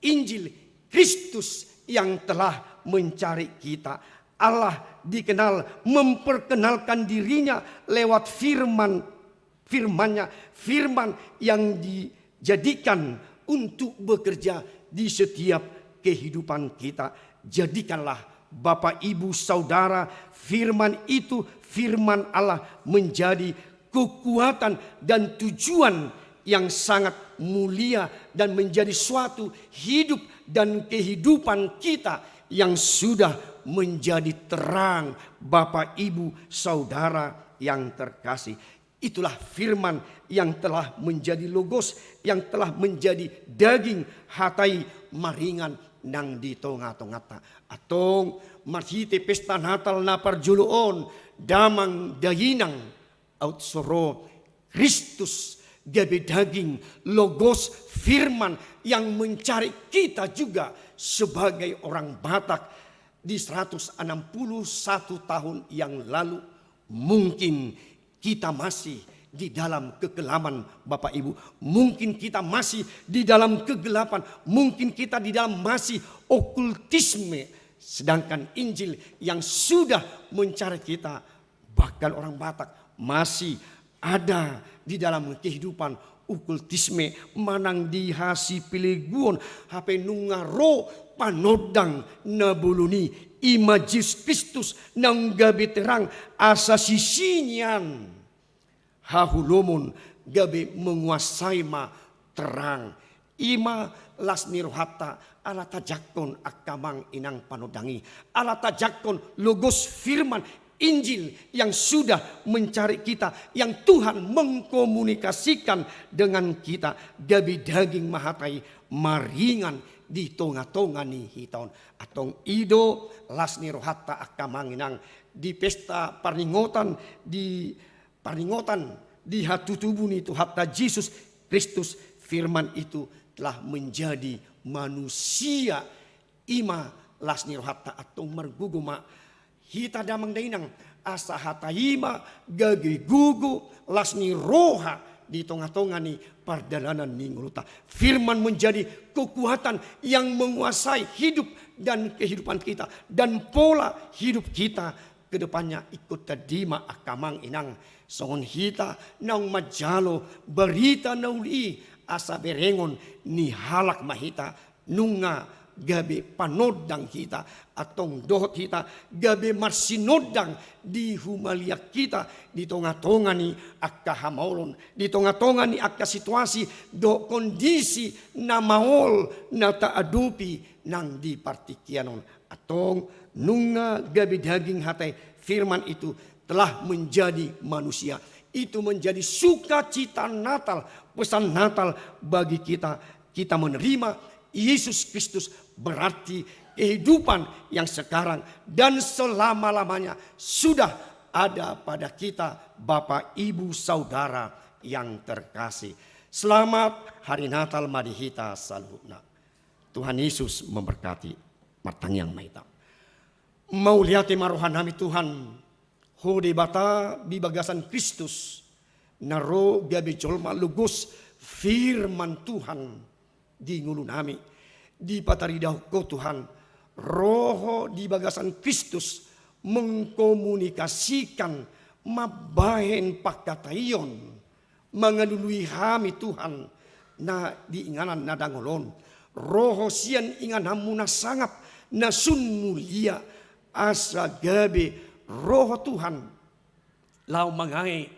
Injil Kristus yang telah mencari kita. Allah dikenal memperkenalkan dirinya lewat firman-Nya, firman yang dijadikan untuk bekerja di setiap kehidupan kita. Jadikanlah Bapak Ibu Saudara firman itu, firman Allah menjadi kekuatan dan tujuan yang sangat mulia dan menjadi suatu hidup dan kehidupan kita yang sudah menjadi terang Bapak Ibu Saudara yang terkasih. Itulah firman yang telah menjadi logos, yang telah menjadi daging hatai maringan nang di tonga-tongata. Atong marhite pesta Natal na parjuluon damang dayinang outsoro Kristus gabe daging logos firman yang mencari kita juga sebagai orang Batak di 161 tahun yang lalu. Mungkin kita masih di dalam kekelaman Bapak Ibu. Mungkin kita masih di dalam kegelapan. Mungkin kita di dalam masih okultisme. Sedangkan Injil yang sudah mencari kita, bahkan orang Batak masih ada di dalam kehidupan okultisme manang dihasi piliguon hape nungaro panodang nabuluni ima Yesus Kristus nang gabi terang asa sisinyan hahulumon gabi menguasai ma terang ima lasni rohata ala tajakon akamang inang panodangi ala tajakon logos firman Injil yang sudah mencari kita, yang Tuhan mengkomunikasikan dengan kita. Gabi daging mahatai maringan di tonga-tonga ni hitaon. Atong ido lasni rohata akamanginang di pesta paringotan di hatutubu ni Tuhatta Yesus Kristus. Firman itu telah menjadi manusia ima lasni rohata atong marguguma. Hita damang dainang asa hataima gagi gugu lasni roha di tengah-tengah ni pardalanan minguluta. Firman menjadi kekuatan yang menguasai hidup dan kehidupan kita dan pola hidup kita ke depannya ikut tadima akamang inang songon hita nang majalo berita nauli asa berengon ni halak mahita nunga gabe panodang kita atong dohot kita gabe marsinodang di humaliak kita di tonga-tonga ni akka hamaulon di tonga-tonga ni akka situasi do kondisi na maol na taadupi nang di partikianon atong nunga gabe daging hatay firman itu telah menjadi manusia itu menjadi sukacita Natal pesan Natal bagi kita menerima Yesus Kristus berarti kehidupan yang sekarang dan selama-lamanya sudah ada pada kita Bapak Ibu Saudara yang terkasih. Selamat Hari Natal Madihita Salhubna. Tuhan Yesus memberkati matang yang maita. Mau lihat marohanami Tuhan. Hode bata bibagasan Kristus. Naro gabi jolma lugus firman Tuhan. Di ngulu nami di pataridaw ko Tuhan roho di bagasan Kristus mengkomunikasikan mabahen pakatayon mangalului hami Tuhan na diinganan na dangolon roho sian inganam na sangap na sunmulia asa gabe roho Tuhan lau mangai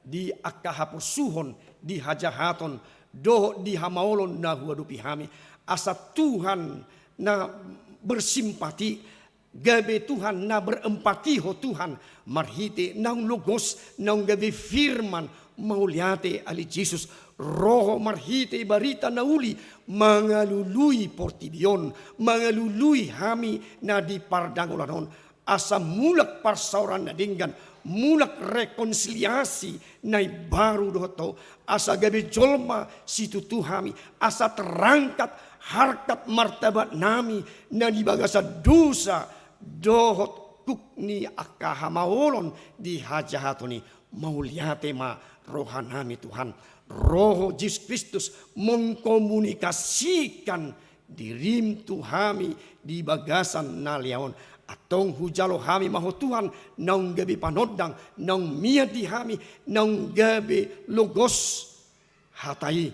di akahapusuhon di hajahaton doh di hamaolon na huadupi hami asa Tuhan na bersimpati gabe Tuhan na berempati ho Tuhan marhite naung logos naung gabe firman mauliate ali Jesus roho marhite barita nauli mangalului portibion mangalului hami na di pardangolanon asa mulak parsauran na dinggan mulak rekonsiliasi nai baru doto asa gabe jolma situ tuhami asa terangkat harkat martabat nami na di bagasa dosa dohot kukni akahamaolon di hajahatoni mauliate ma rohanami Tuhan roho Yesus Kristus mengkomunikasikan dirim tuhami di bagasan naliaon atong hujalo hami maho Tuhan naung gabi panodang naung miati hami naung gabi logos hatai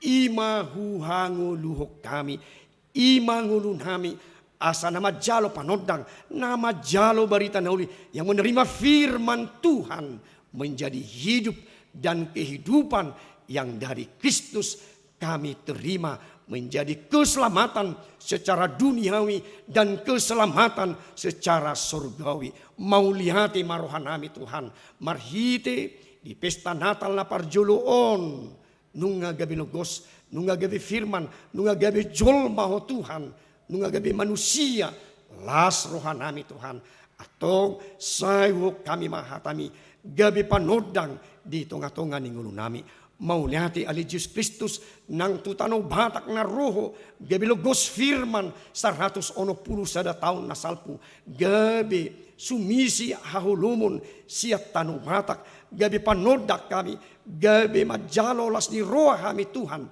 ima huhango luhok kami ima ngulun hami asa nama jalo panodang nama jalo barita nauli yang menerima firman Tuhan menjadi hidup dan kehidupan yang dari Kristus kami terima menjadi keselamatan secara duniawi dan keselamatan secara surgawi. Mau lihati marohanami Tuhan. Marhite di pesta Natal na parjuluon. Nunga gabi logos, nunga gabi firman, nunga gabi jolma ho Tuhan. Nunga gabi manusia. Las rohanami Tuhan. Atau sayo kami mahatami. Gabi panodang di tonga-tonga ningulu nami. Mau lihati ali Yesus Kristus nang tutano batak na roho gabi logos firman 160 tahun na salpu gabi sumisi hahulumon siat tano batak gabi panodak kami gabi majalo las ni roha kami Tuhan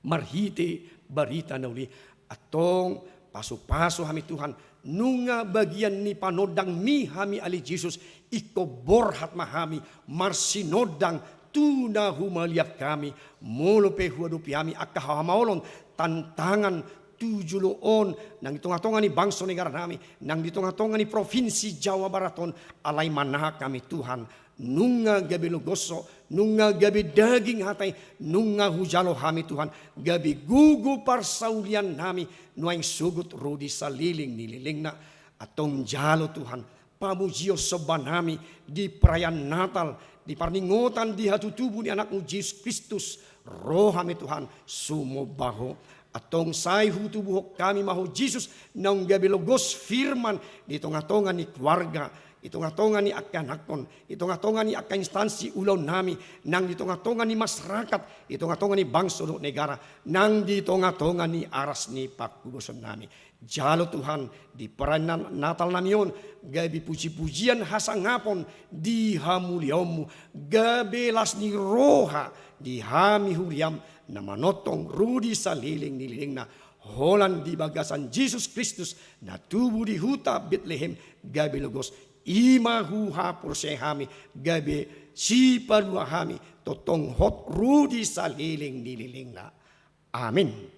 marhite barita nauli atong paso-paso kami Tuhan nunga bagian ni panodang mi kami ali Yesus iko borhat mahami marsinodang tuna humaliak kami, molope huadupi kami akka hamaolon tantangan tujuloon nang ditonga-tonga ni bangsa negara nami, nang ditonga-tonga ni provinsi Jawa Baraton, alay manaha kami Tuhan, nunga gabi lugoso, nunga gabi daging hatay, nunga hujalo kami Tuhan, gabi gugu parsaulian nami, nuaing sugut rudi sa liling nililing na, atong jalo Tuhan, pamujio soban nami, di perayaan Natal, di parningotan di hatutubo ni anakmu Yesus Kristus, roh kami Tuhan, sumobaho, atong say hutubuhok kami maho Jesus nang gabi logos firman di tonga-tonga ni keluarga, itonga-tonga ni akanakon, itonga-tonga ni akan instansi ulaw nami, nang di tonga-tonga ni masyarakat, itonga-tonga ni bangsa do negara, nang di tonga-tonga ni aras ni pakubuson nami. Jalo Tuhan di peranan Natal namion, gabi puji-pujian hasangapon di hamulyamu, gabi las ni roha di hami huriam, na manotong rudi sa liling-nililing na holan di bagasan Jesus Kristus na tubo di huta Bethlehem gabi lugos ima huha pursehami gabi si paruahami totong hot rudi sa liling-nililing na. Amen.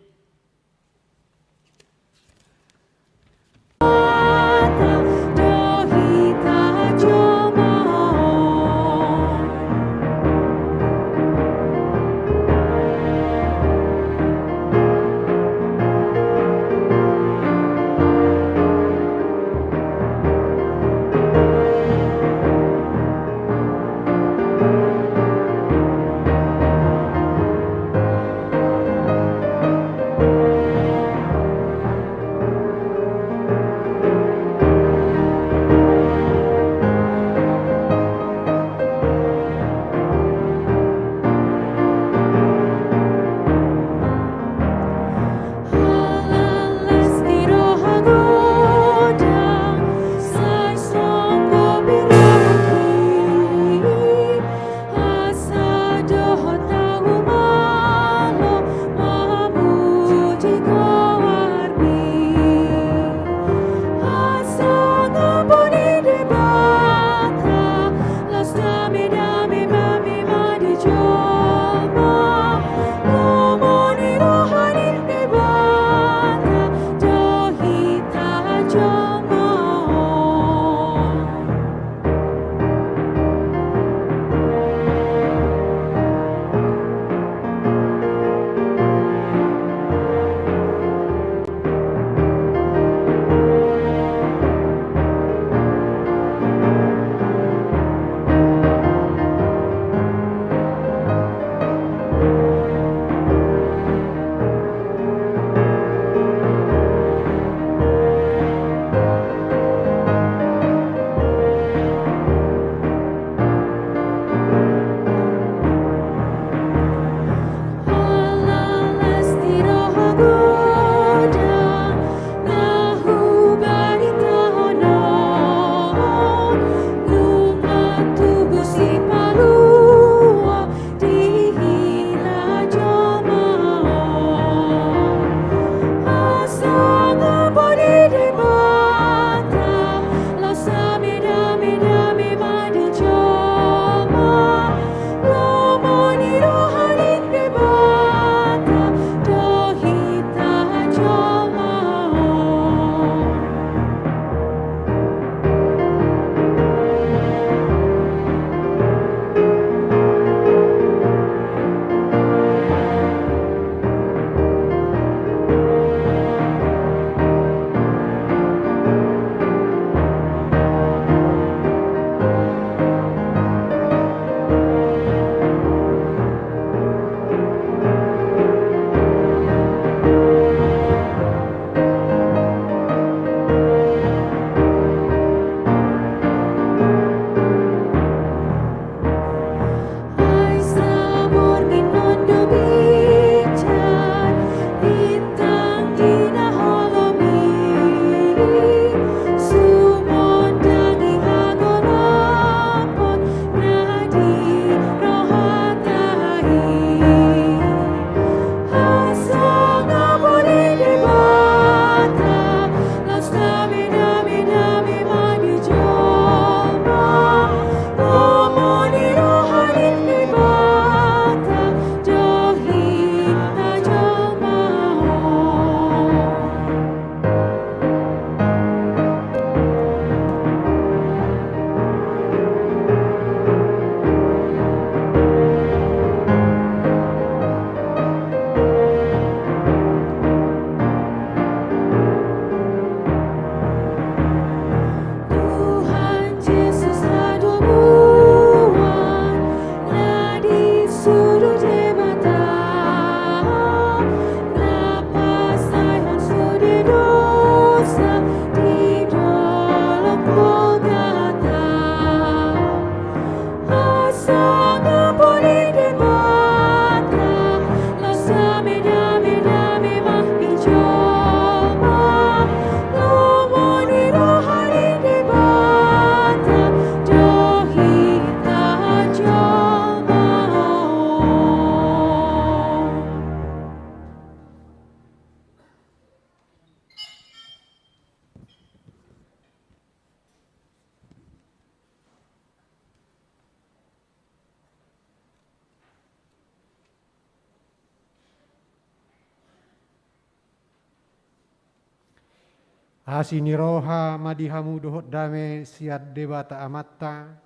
Hasini roha madihamu dohot dame siat debata amatta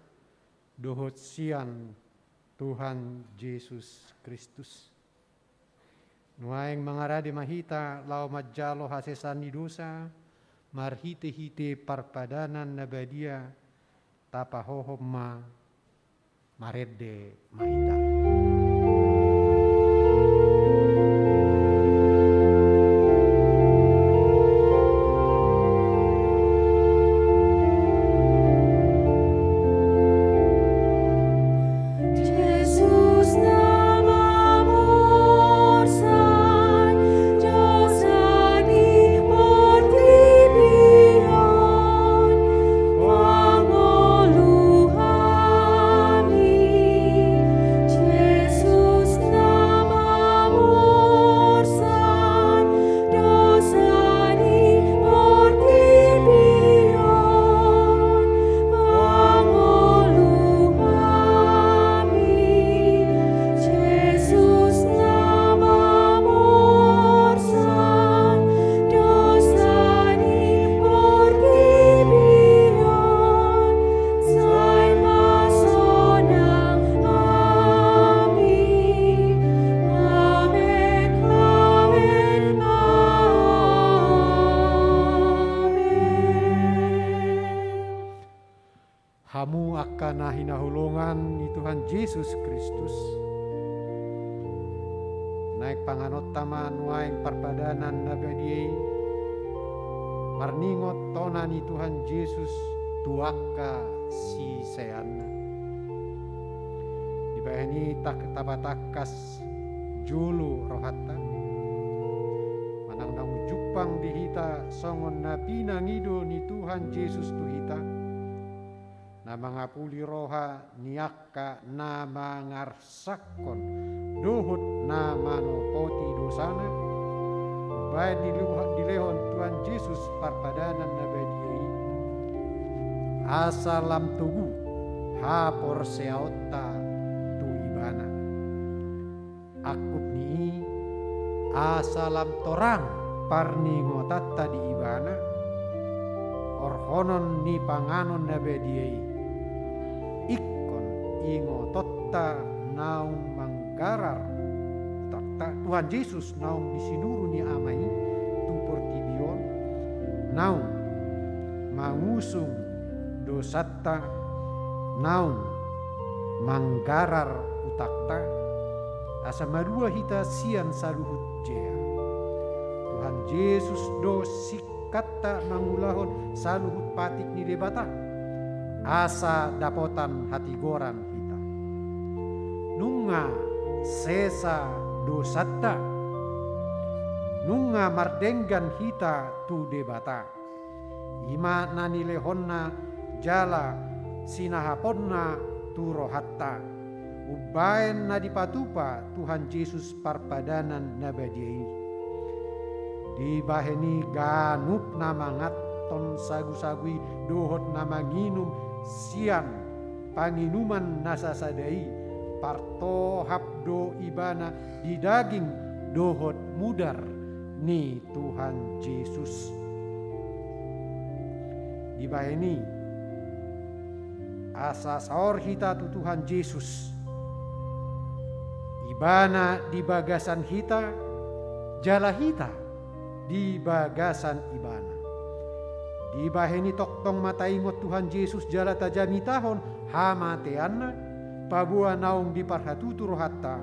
dohot sian Tuhan Yesus Kristus. Nuaing mangarade mahita lau majalo hasesani dosa marhite-hite parpadanan nabadia tapahohom ma marede mahita. Hamu akan hinahulungan ni Tuhan Yesus Kristus. Naik panganot taman waing parpadanan nabadiai. Marningot tona ni Tuhan Yesus tuaka si seana. Dibahani tak tabatakas julu rohata. Manang jupang dihita songon nabi nangido ni Tuhan Yesus tuhita. Na mangapuli roha niakka na mangarsakon dohut na manopoti dosana baik dilehon Tuhan Yesus parpadanan nabadiai asalam tugu hapor seauta tu ibana akup ni asalam torang parningotatta di ibana orhonon ni panganon nabadiai ikon ingo totta naung manggarar Tuhan Yesus naung disinuru ni amai tu portibion naung mangusung dosatta naung manggarar utakta asa madua hita sian saluhut jea Tuhan Yesus do sikata mangulahon saluhut patik ni debata asa dapotan hati goran kita nunga sesa dosatta nunga mardenggan hita tu debata ima nanilehonna jala sinahaponna tu rohatta ubaen na dipatupa Tuhan Yesus parpadanan nabadiai dibaheni ganup namangat ton sagu-sagui dohot nama nginum sian panginuman nasasadai parto habdo ibana di daging dohot mudar ni Tuhan Yesus dibaheni asa saor hita tu Tuhan Yesus ibana di bagasan hita jala hita di bagasan ibana di baheni toktong mataingot Tuhan Yesus jala tajami tahon hamateanna pabua naung di parhatutu rohatta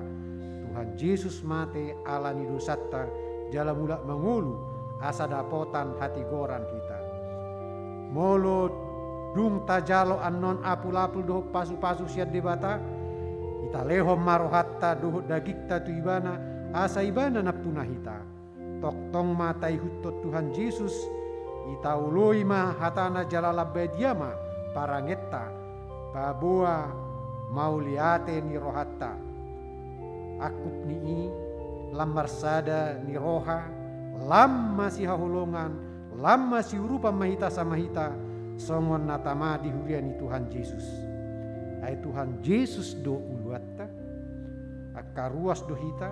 Tuhan Yesus mate alani dosatta jala mula mengulu asa dapotan hati goran kita molo dung tajalo annon apul-apul doh pasu-pasu siat debata ita lehom marohatta doh dagikta tu ibana asa ibana napuna hita toktong matai hutot Tuhan Yesus itaului ma hatana jalala bediama parangetta pabua mauliate ni rohatta akup ni lamar sada ni roha lam masih hahulongan lam masih rupa mahita samahita songon natama di huriani Tuhan Yesus ai Tuhan Yesus do uluatta akaruas do hita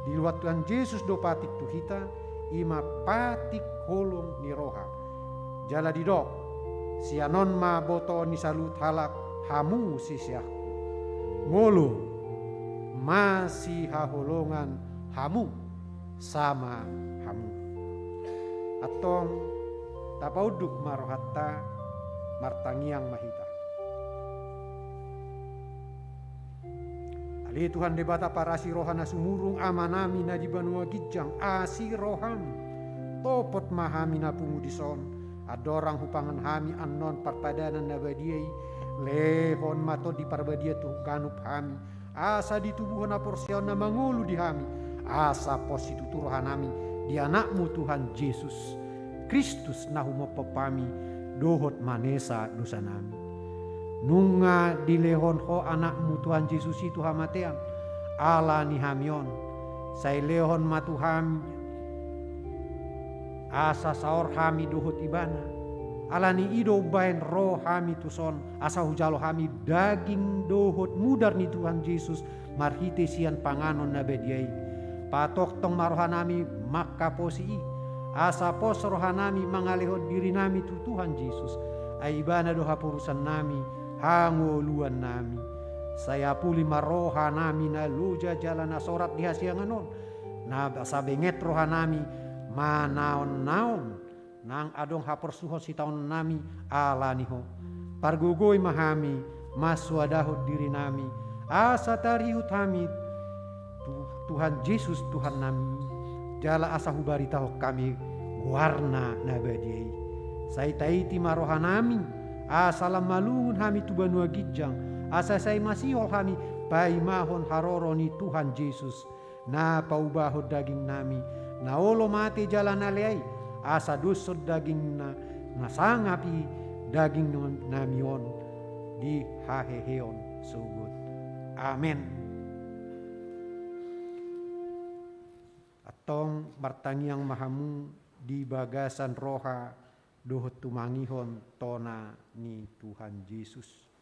di luar Tuhan Yesus do patik tu hita ima patik holong ni roha jala didok sianon ma boto ni salut halak hamu sisiahku ngolo masih haholongan hamu sama hamu atong tapauduk marohatta martangiang mahita. Ali Tuhan debata para sirohana sumurung amanami na di banua gijang asiroham topot mahami na pumudison adorang hupangan hami anon parpadanan na badiay lehon mato di parbadia tu kanup hami asa di tubuhan na porsyon na mangulu di hami asa positu turohanami di anakmu Tuhan Yesus Kristus na humopopami dohot manesa dosa nami. Nunga dilehon ho anakmu Tuhan Yesus itu hamatean ala ni hamion say lehon matuham asa saor hami dohot ibana ala ni ido bain roh hami tuson asa hujalo hami daging dohot mudar ni Tuhan Yesus marhite sian panganon na bediai patok tong marohanami maka posi asa pos rohanami mangalehot diri nami tu Tuhan Yesus aibana doha purusan nami hangoluan nami saya puli maroha nami na luja jalan sorat di hasianganon na sabenget roha nami manaon-naon nang adong hapersuho si taon nami alaniho pargugoi mahami maswadahot diri nami asa tarihut hami Tuhan Yesus Tuhan nami jala asa hubaritaho kami warna nabadiai sai taiti maroha nami asalam malungun hami tu banua gijang asa say masihol hami pai mahon haroroni Tuhan Yesus na paubahod daging nami na olo mati jalan aleai asa dusod daging na nasangapi daging namion di haheheon sugut amen. Atong martangiang mahamu di bagasan roha dohot tumangihon tona ni Tuhan Yesus.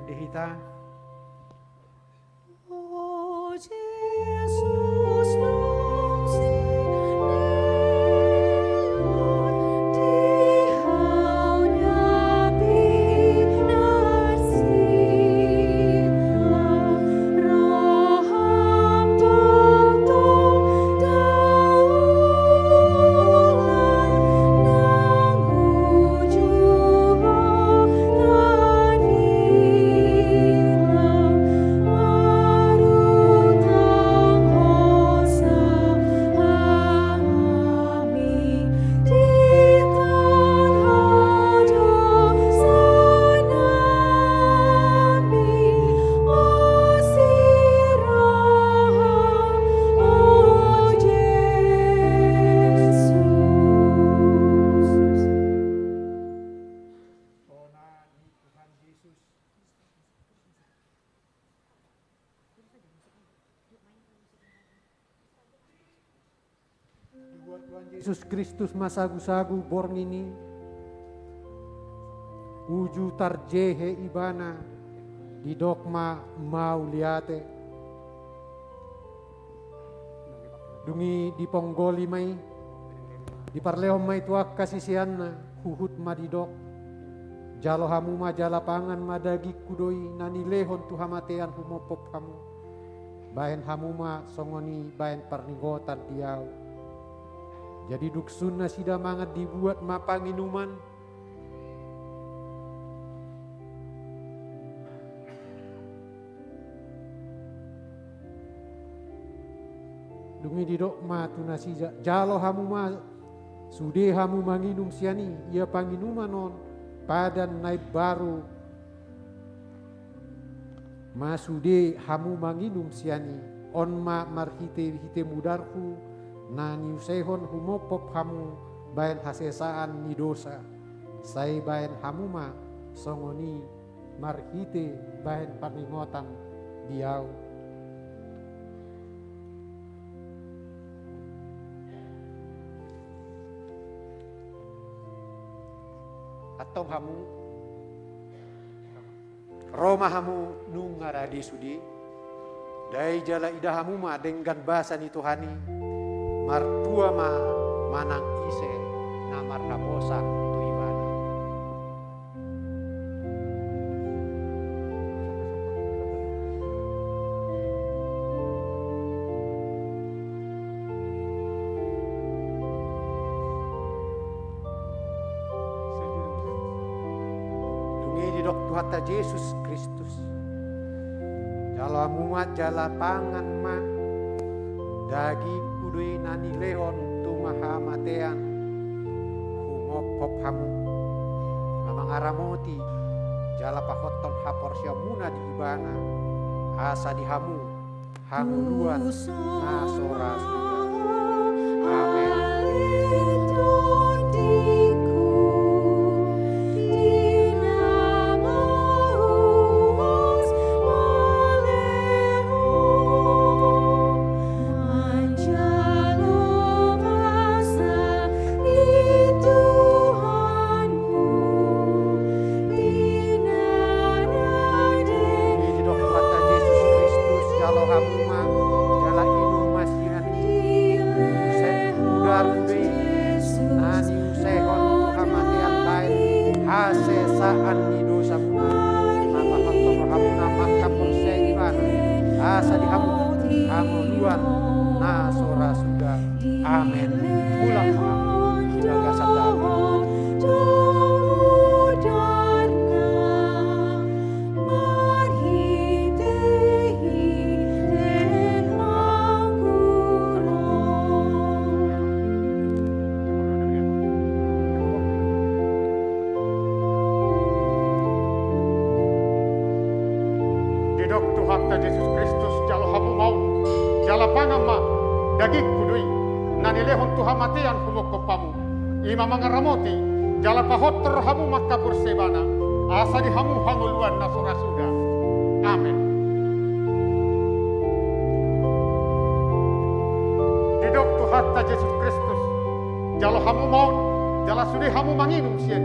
Dehita Oh Jesus, long Yesus Kristus masagu-sagu borng ini uju tarjehe ibana di dokma mau liate dungi di ponggoli mai di parlehom mai tuak kasisianna huhut madidok jalo hamu majala pangan madagi kudoi nani lehon tu hamatean humopop hamu bahen hamuma songoni bahen parnigotan diau. Jadi duksun sida mangat dibuat mapanginuman. Dungi didok ma tunasi jalo hamu ma sude hamu manginum siani ia panginuman non padan naib baru ma sude hamu manginum siani on ma marhite hite mudarku nani usehon humopop hamu bayan hasesaan ni dosa, sai bayan hamuma songoni marhite bayan parningotan diau. Atau hamu Roma hamu nungara di sudi dai jala ida hamu ma dengan bahasa ni Tuhani martua ma manang ise namar habosan tu ibana. Tuhan Yesus Kristus jala muat jala pangan ma dagi kudui nani leon tu maha matean humopop hamu mamang aramoti jala pahoton hapor syamuna di ibana asa di hamu hamuluan nasora sudah. Amin. Asa di hamu hamuluan nasora sudah. Amin. Pulang hamu ilaga sadami. Yesus Kristus jalo hamu mau jala pangama daging kudui nanilehon Tuhan matian humokopamu ima mangaramoti jala pahotro hamu makapur sebana asa di hamu hanguluan nasura sudah. Amin. Didok Tuhan Yesus Kristus jalo hamu mau jala sudi hamu manginum sien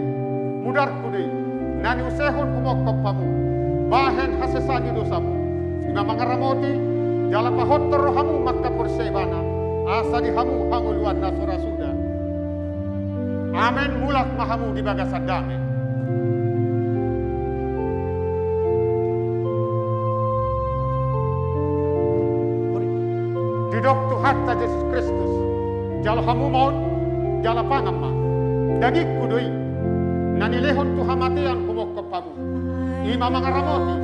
mudar kudui nani usehon humokopamu bahen hasesani dosamu ima mangaramoti jala pahotro hamu makapur sebana asa di hamu hanguluan nasura sudah. Amin. Mulak mahamu di bagasan damai. Didok Tuhan Yesus Kristus jala hamu maut jala pangamma daging kudui nanilehon Tuhan matian humok kepamu ima mangaramoti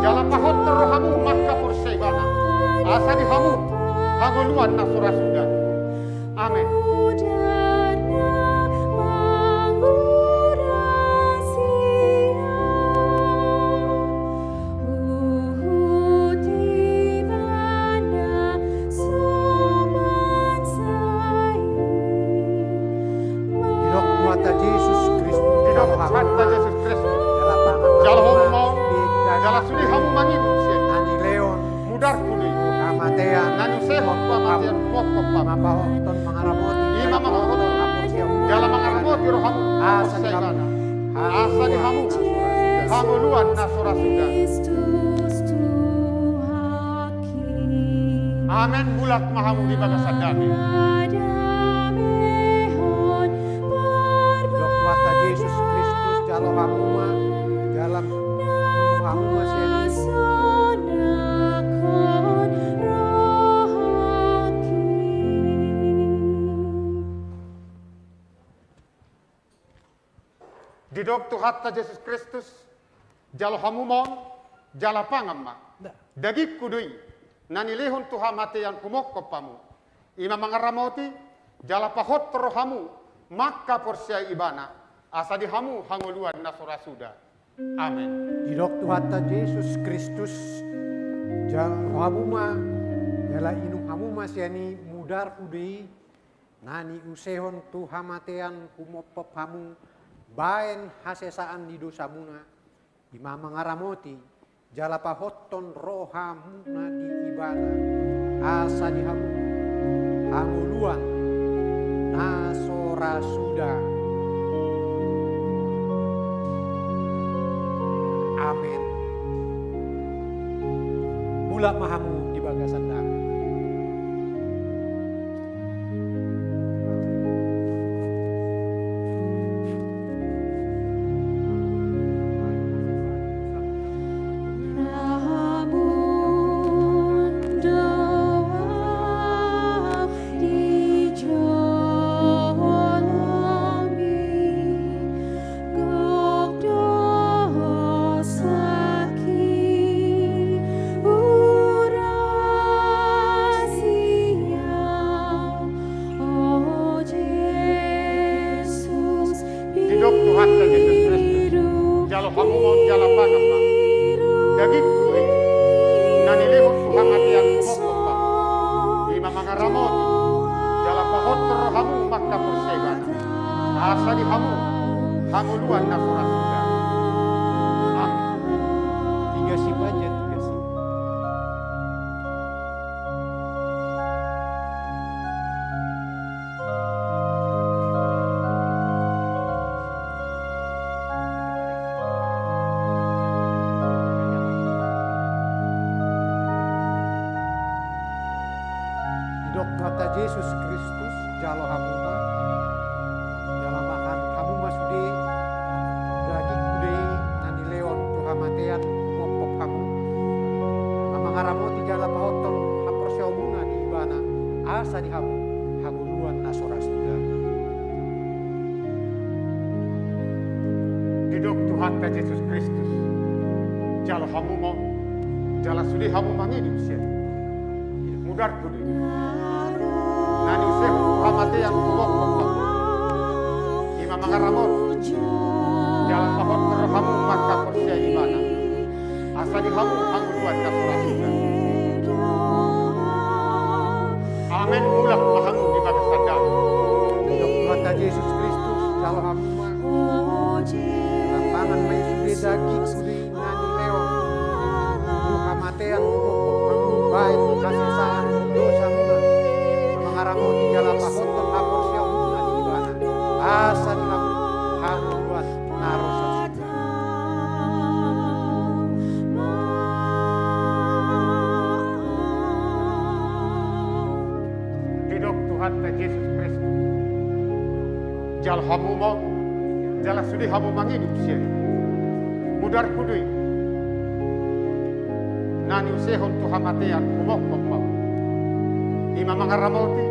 jala pahotro hamu makapur sebana asa di hamu hanguluan nasura sudah. Amin. Asa di hamu hanguluan nasura sudah. Amin. Bulat mahamu di bagasan damai. Dok mata Yesus Kristus jalo hamuma dalam hamuma seni. Didok Tuhan Yesus Kristus jalo hamu mon jala pangamma daging kudui nanilehon Tuhan matian humok kopamu ima mangaramoti jala pahotro hamu maka porsia ibana asa di hamu hanguluan nasura sudah. Amin. Didok Tuhan Yesus Kristus jalo hamuma jala inum hamuma seni mudar kudui nani usehon tu hamatean humopop hamu baen hasesaan di dosamuna ima mangaramoti jala pahotton rohamuna di ibana asa di hamu hanguluan nasora suda. Amin. Mula mahamu di bagasan dami. Hidup Tuhan Yesus Kristus. Jalo hamu mon jala pangapa. Daging kudui. Nani lehon Tuhan atian kumokopa. Ima mangaramoti. Jala pahotro hamu makka perseban. Asa di hamu. Hanguluan na surasuda. Amin. Tiga sip aja, tiga sip. Hidup kata Yesus Kristus jalo hamuma jala makan hamuma sude daging kude nani leon tuhamatean mopop hamu amangaramoti jala pahotol haporseomuna di ibana asa di hamu hanguluan nasora suda. Hidup Tuhan Yesus Kristus. Jalo hamu mo. Jala sudi hamu mangidim siya. Mudar kudui. Nani useho kuhamate yang kumokopa. Ima mangaramot. Jalan pahot terhamu maka persia di mana. Asa di hamu hanguluan nasura suda. Amin mulak mahamu di mata sadar. Hidup kata Yesus Kristus jalo hamuma lapangan main sude daging sude nani leon tuhamatean mopop hamu baik kasesaan dosa muna mengaramoti jala pahotol haporseomuna di ibana asa di hamu hanguluan narosa suda. Hidup Tuhan Yesus Kristus. Jal hamu mo. Jala sudi hamu mangidim siya. Mudar kudui. Nani usehon tuhamatean kumokopa. Ima mangaramoti.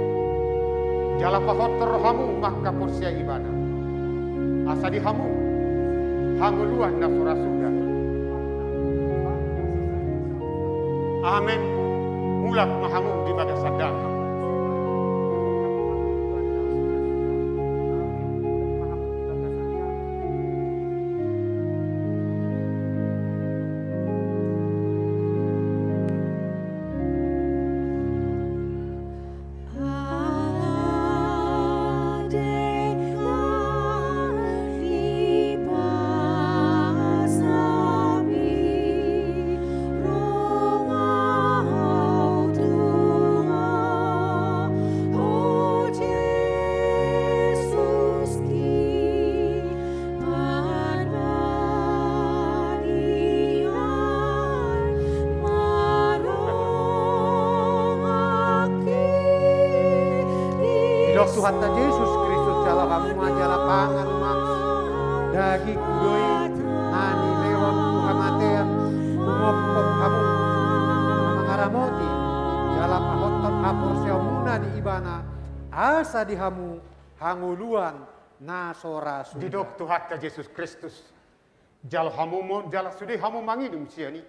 Jala pahotor hamu maka porsia ibana. Asa di hamu. Hanguluan na surasuda. Amin. Mulak mahamu di pada sadar. Hidup Tuhan Yesus Kristus jala hamuma jala pangan mams daging kudoi nani leon tuhamatean kumopop hamu mengaramoti jala pahotton haporseomuna di ibana asa di hamu hanguluan nasora suda. Hidup Tuhan Yesus Kristus. Jal hamu mo jala sudi hamu mangidim siya ni.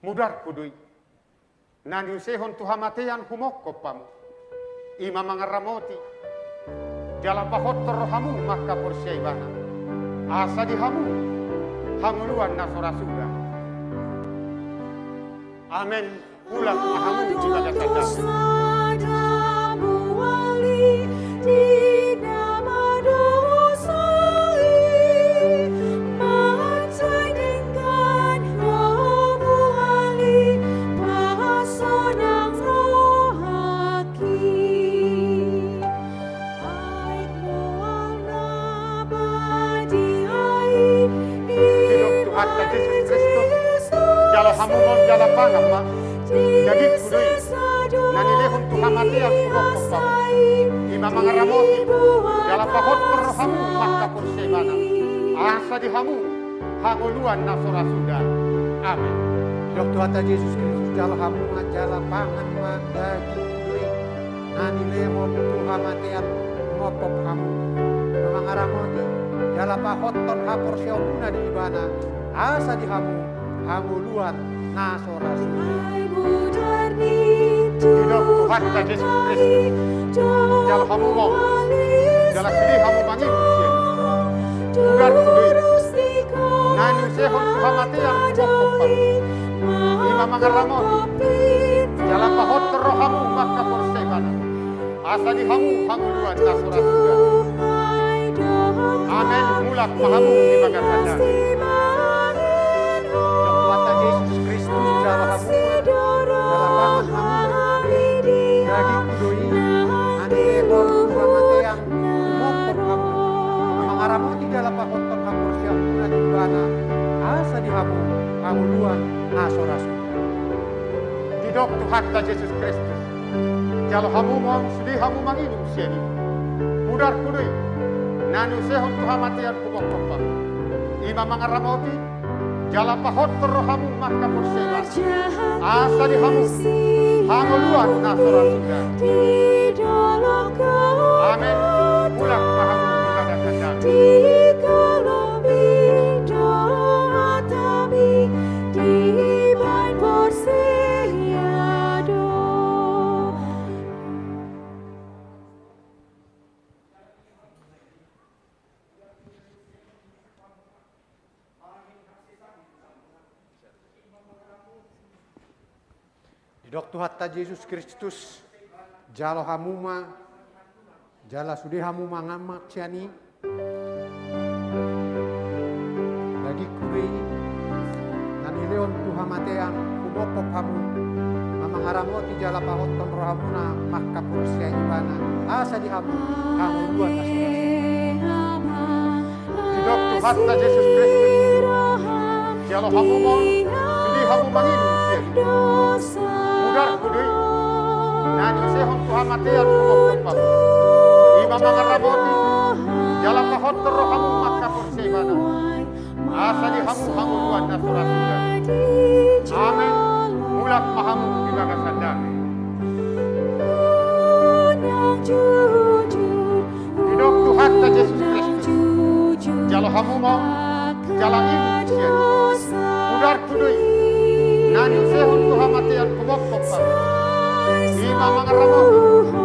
Mudar kudui. Nani usehon tuhamatean kumokopamu. Ima mangaramoti. Jala pahottor hamu maka porsia ibana. Asa di hamu. Hanguluan nasora suda. Amin. Ulang mahamu di pada sadar. daging kudui nani lehon Tuhan mati yang kubok kopamu ima mangaramoti dalam pahot perrohamu maka persebana asa di hamu hangoluan nasora sudah amin. Dok Tuhan Yesus Kristus jala hamu jala pangan daging kudui nani lehon Tuhan mati yang ngopop hamu mangaramoti jala pahot ton hapor siomuna di ibana asa di hamu hanguluan nasora sudah. Tidak Tuhan Yesus Kristus jala hamu mau jala sedih hamu mangin usia ugar kudui nani sehon Tuhan mati yang kubok kopamu ima mangaramoti jala pahot terrohamu maka persebana asa di hamu hanguluan nasora sudah amin mulak mahamu di magasada. Dok Tuhan Yesus Kristus jala hamu jala pangan hamu daging kudui nani lehon Tuhan mati yang ngopop hamu mangaramoti jala pahot ton hapor siomuna di ibana asa di hamu hanguluan nasora sudah. Tidak Tuhan Yesus Kristus jalo hamu mau sedih hamu manginum siani mudar kudui nani sehon Tuhan mati yang kubok kopam ima mangaramoti jala pahot terrohamu maka perseba asa di hamu hangoluan nasora sudah amin pulang mahamu ibadah kandang. Dok Tuhan Yesus Kristus jalo hamuma jala sudah hamu mangamat siani lagi kuri nani leon Tuhan mate yang kubopop hamu mamangaramoti jala pahot ton rohamuna maka pursia ibana asa di hamu hamu luan nasora. Tidak Tuhan Yesus Kristus jalo hamu mau sedih hamu manginum siani mudar kudui nani sehon Tuhan mati yang kubok kopam ima mangaramoti jala pahot terrohamu maka persebana asa di hamu hanguluan nasora sudah amin mulak mahamu di magasada. Tidak Tuhan Yesus Kristus jalo hamu mau jalan ibu siani mudar kudui nani sehon Tuhan mati yang kubok kopam ima mangaramoti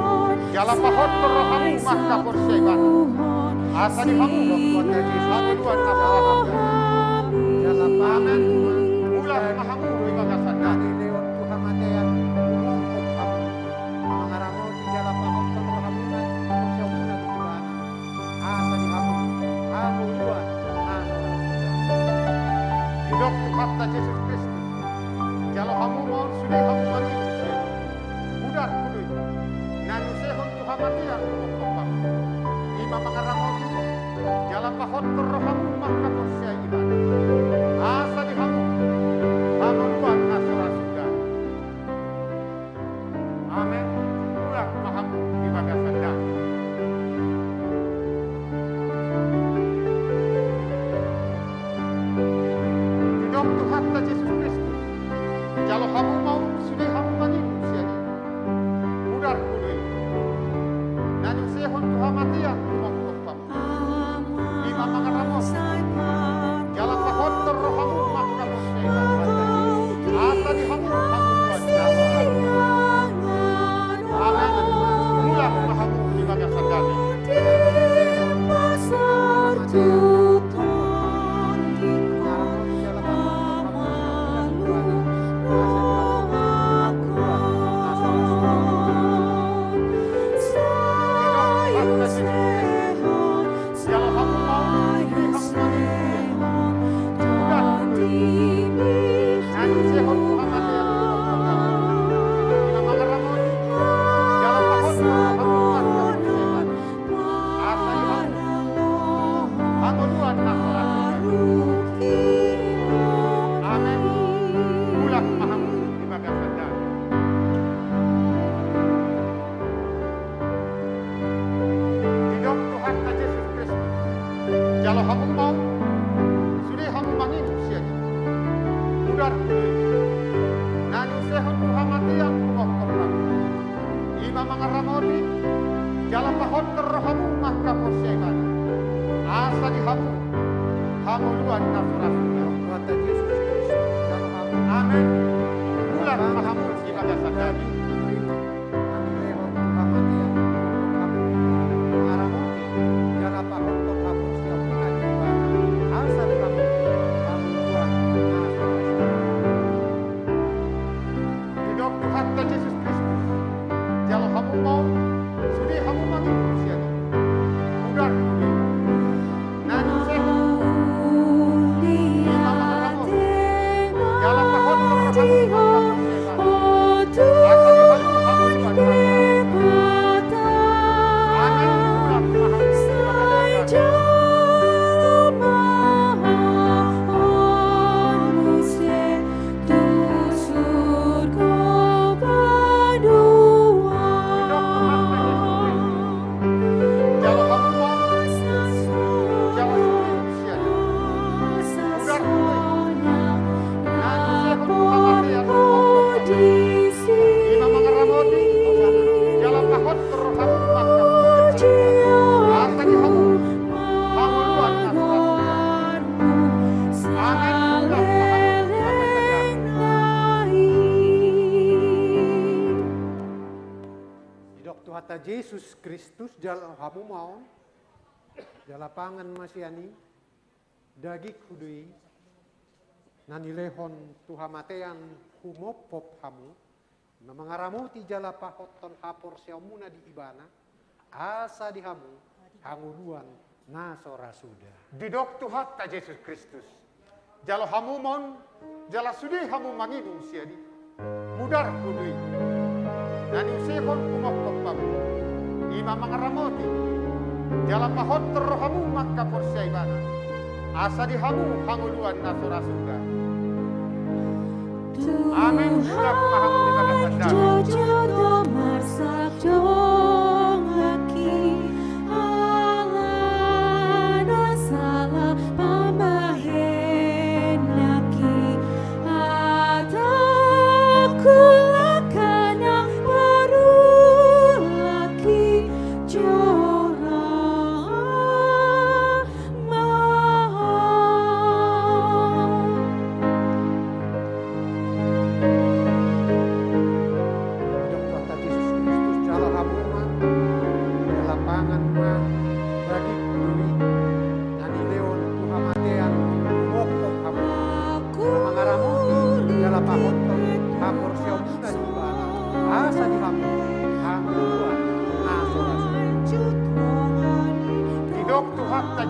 jala pahot terrohamu maka persebana asa di hamu Dok Tuhan Yesus hanguluan nasora sudah Jala amin pangan mulak mahamu di magasada. nani leon Tuhan mate yang ngopop hamu mangaramoti jala pahot ton rohamuna siomuna di ibana asa di hamu hanguluan nasora sudah. Tidak Tuhan Yesus Kristus jalo hamu mau sudah hamu manginum siani mudar kudui nani sehon Tuhan mati yang kubok kopam ima mangaramoti jala pahot terrohamu maka persia ibana asa di hamu hanguluan nasora sudah amin mulak mahamu di magasada. Tidak Tuhan Yesus Kristus jalo hamu mau sudah hamu manginum siani mudar kudui nani sehon Tuhan mati yang kubok kopam ima mangaramoti mangaramoti jala pahon terrohamu maka posebana asa di hamu hamuluan nafurasuda Kata Yesus Kristus, jalo hamu amin bulan mahamu di bagasan dagi nani lehon Tuhan mati yang kamu mengaramoti jala pahon terhapus siap mengaji bana asa di hamu hamu Tuhan hidup Tuhan Yesus Kristus jalo hamu mau sudi hamu magi usia mudar nani sehu jala pahon terrohamu Yesus Kristus jala hamu mau jala pangan masiani dagik hudui nani lehon Tuhan matean humopop hamu memangaramuti jala pahoton hapor siamuna di ibana asa di hamu hanguluan nasora sudah didok Tuhan ta Yesus Kristus jalo hamu mon jala sudi hamu manginum siadi mudar kudui nani usehon kumokok pamu ima mangaramoti jala pahon terrohamu maka porsiaibana asa di hamu hanguluan nasora sudah amin budak mahamu di bagasan dagi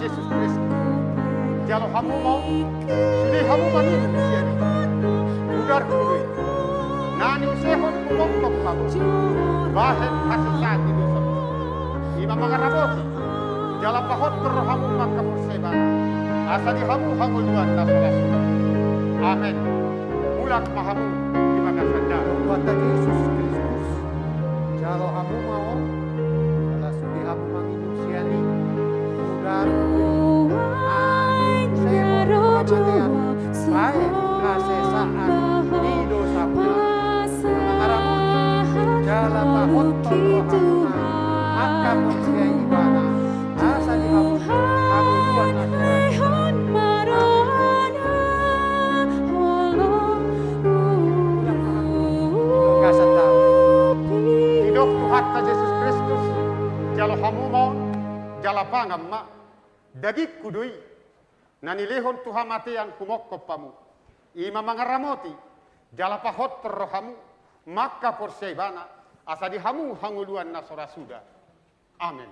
Yesus Kristus jalo hamu mau sudi hamu manginum siadi mudar kudui nani usehon kumokok pamu bahen hasesati dosa ima mangaramoti jala pahon terrohamu maka persebana asa di hamu hanguluan nasora sudah amin mulak mahamu di bagasan dagi Kata Yesus Kristus jalo hamu mau jala sudi hamu manginum siani mudar baik kasesaan di dosa mengaramuti jala pahon terrohamuna maka percaya ibana asa di hamu hanguluan hidup Tuhan Yesus Kristus jalo hamu mau jala pangam mak dagik kudui nani lehon Tuhan matean kumokop pamu ima mangaramoti jala pahot terrohamu maka porseibana asa di hamu hanguluan nasora sudah amin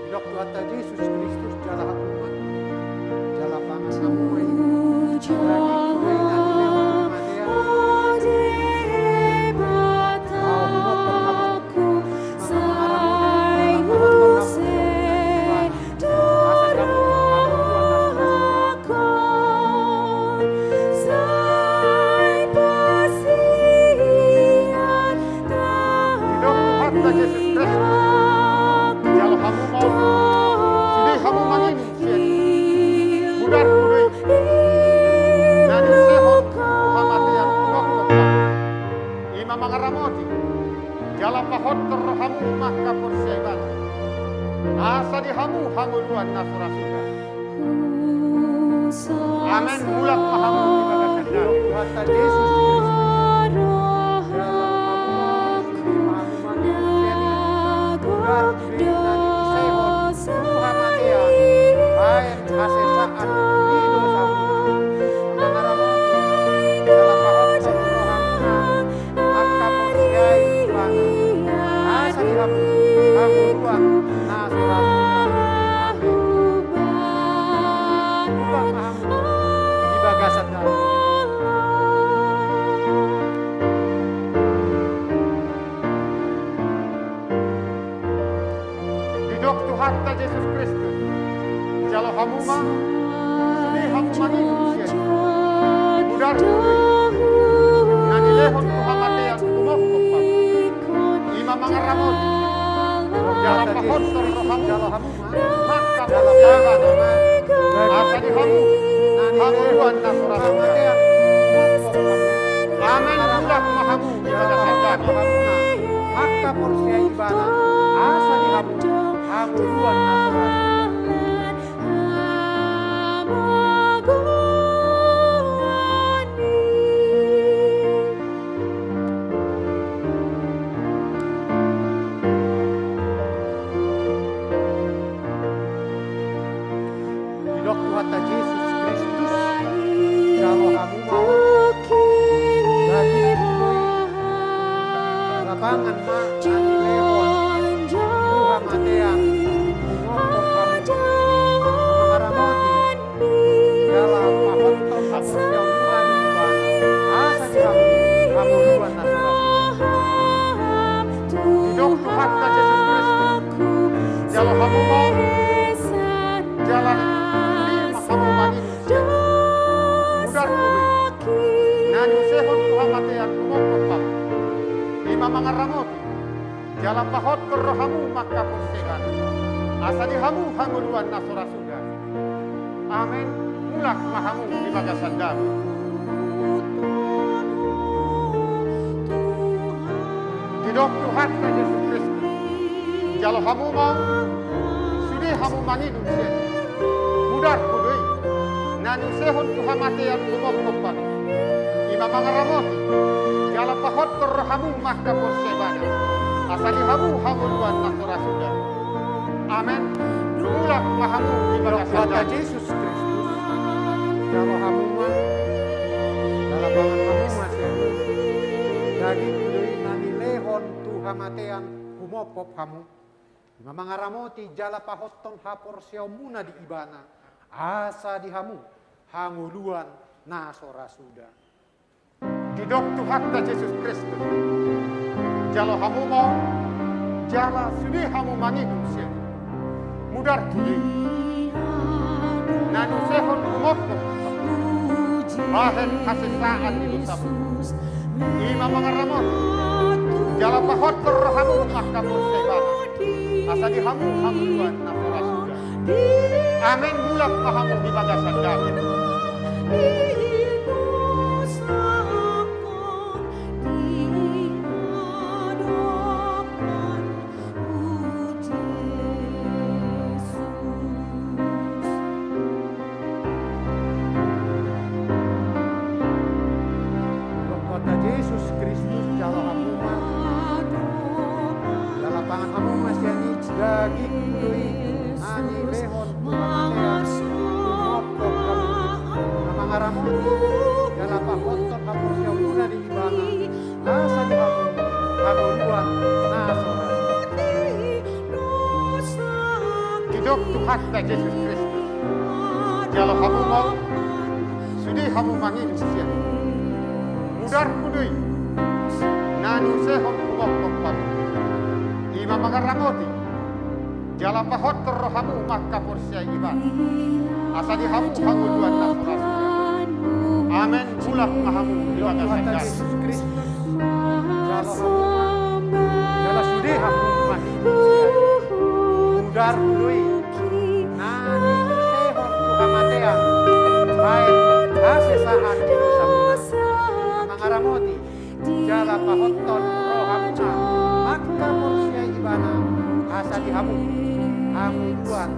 hidup Tuhan Yesus Kristus jala hamu jala pangan hamu Yesus Kristus jalo hamu mau sudi hamu manginum hamu hanguluan nasura suda. Amin. Mulak mahamu di bagasan dami. Tuhatta Yesus Kristus, dalam hamu mudar kudui nani isehon Tuhamatian, baen hasesaan hidu samu, mengaramo dalam bahot rohamna, maka porsiai bana, asa dihamu, hanguluan nasura suda. Mulak mahamu di bagasan dami. Didok Tuhatta Yesus Kristus, jalo hamu ma, sudi hamu manginum siya. Mudar kudui, nani lehon Tuhamatean kumokopam. Ima mangaramot, jalo pahot tor rohamu, Jalo hamu ma, maka dalam palayagan, nama asa di hamu, hanguluan nasura suda. Amin. Mulak mahamu di bagasan dami. maka porsia ibana asa dihamu hanguluan nasura Didok Tuhatta Yesus Kristus, jalo hamu mau dadi kudui lapangan ma ani lehon Tuhamatean ngomong kamu mengaramoti dalam mahonton hamu yang bukan asa dihamu hanguluan nasura Didok Tuhatta Yesus Kristus, jalo hamu mau, jalan lima hamu manginum siya. Mudar kudui, nani usehon Tuhamatean kumokopam. Ima mangaramoti, jalan pahot kerrohamu maka porsegan. Asa dihamu hanguluan nasura suda. Amin. Mulak mahamu di bagasan dami. Didok Tuhatta Yesus Kristus, jalo hamu mau, sudi hamu manginum siya. Mudar kudui, nani usehon Tuhamatean kumokopam. Ima mangaramoti, jalan pahot kerrohamu maka porsegan. Asa dihamu hanguluan nasura suda. Amin. Mulak mahamu di bagasan Tuhatta dami. Yesus Kristus, jalo hamu ma dalam bangan hamu ma daging kudui nani lehon Tuhamatean humopop hamu mangaramoti jala pahotton hapor siomuna di ibana asa dihamu hanguluan nasora suda. Didok Tuhatta Yesus Kristus, jalo hamu mau, jala sudi hamu manginum siya. Mudar kudui, nanu sehon kumokop, bahen hasesaan di dosamu. Ima mangaramot, jala pahot kerrohamu maka porsegan. Asa dihamu hanguluan nasura suda. Amin. Mulak mahamu di bagasan dami. Tuhatta Yesus Kristus, jalo hamu ma dalam pangan hamu ma siani daging kudui ani lehon Tuhamatean humopop hamu mangaramoti dalam pahotton hapor siomuna di ibana asa dihamu hanguluan nasora suda. Didok Tuhatta Yesus Kristus, jalo hamu mau, sudi hamu manginum siya. Mudar kudui, nanu sehon kumokopam. Ima mangaramoti, jala pahot kerrohamu maka porsia iban. Asa dihamu hanguluan nasura suda. Amin. Mulak mahamu di bagasan Tuhatta dami. Yesus Kristus, jalo hamu ma jala sudi hamu manginum siani mudar kudui nani isehon Tuhamatean baen hasesaan hidu samuna mangaramoti jala pahotton rohamuna maka porsia ibana asa dihamu hanguluan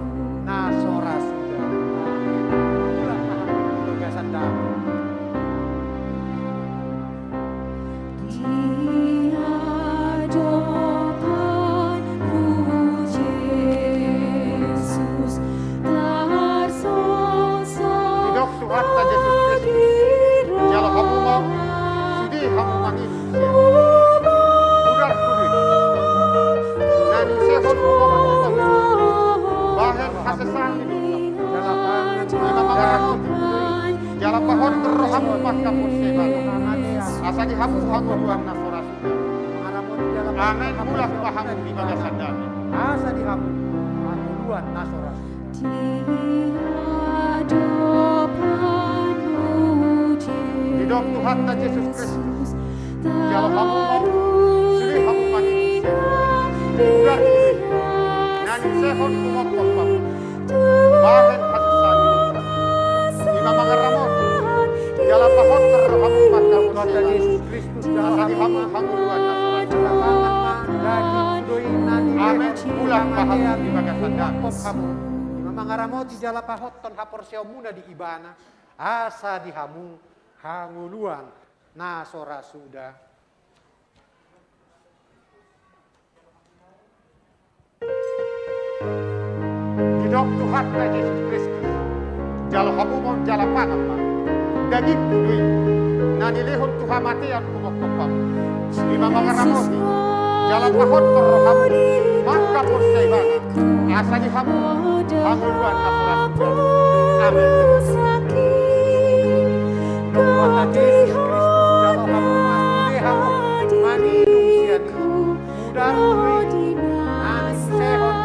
nasora sudah. Bulan mahamu bagasan damai. Didok Tuhan ta Yesus Kristus. Jalo hamu mau sudi hamu mangin. Udar kudi. Nani sehon kumok kumok. Bahen hasesan hidup. Jalapan Lima mangaramot. Jala pahon terhamu maka musibah. Asal hamu hamu buang nasora sudah. mengaramot jalapan. Amin mulah pahamu di bagasan damai. Asa dihamu anguluan nasora sudah. Didok Tuhan ta Yesus Kristus. Jalo hamu mau sudi hamu mangin. Udar kudi. Nani sehon kumok kumok. Bahen hasesan hidup. Lima mangaramot. Jala pahon terhamu maka Tuhan musibah. Yesus Kristus Asal jalapan. hamu hanguluan nasora sudah. Daging doi nani Amin mulah pahamu di bagasan damai. Pop kamu di mangaramoti jala pahoton hapor muna di ibana asa dihamu hanguluan nasora sudah. Didok Tuhan ta Yesus Kristus. Jalo hamu mau jala pangan ma. Daging kudui. Nani lehon Tuhan matian kumok kumok. Lima mangaramoti. Jala pahon terhamu. Maka persebana. Asa dihamu hanguluan nasora sudah. Amin. Tuhan Yesus Kristus jalo hamu masude hamu maninum sian udar doi nani sehon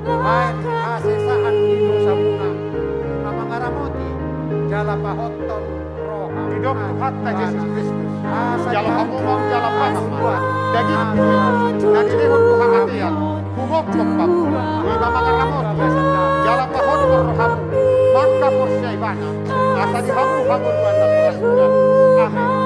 baik hasesaan ido samuna di mangaramoti jala pahoton roham. Didok Tuhan ta Yesus Kristus. Asa Jalo hamu mau jala pangan ma. Tuhan. Daging kudui. Nani lehon Tuhan matian. Kumok kumok. Lima mangaramoti. Jala pahon terhamu. Maka persebana. Asa dihamu hanguluan nasora sudah. Amin.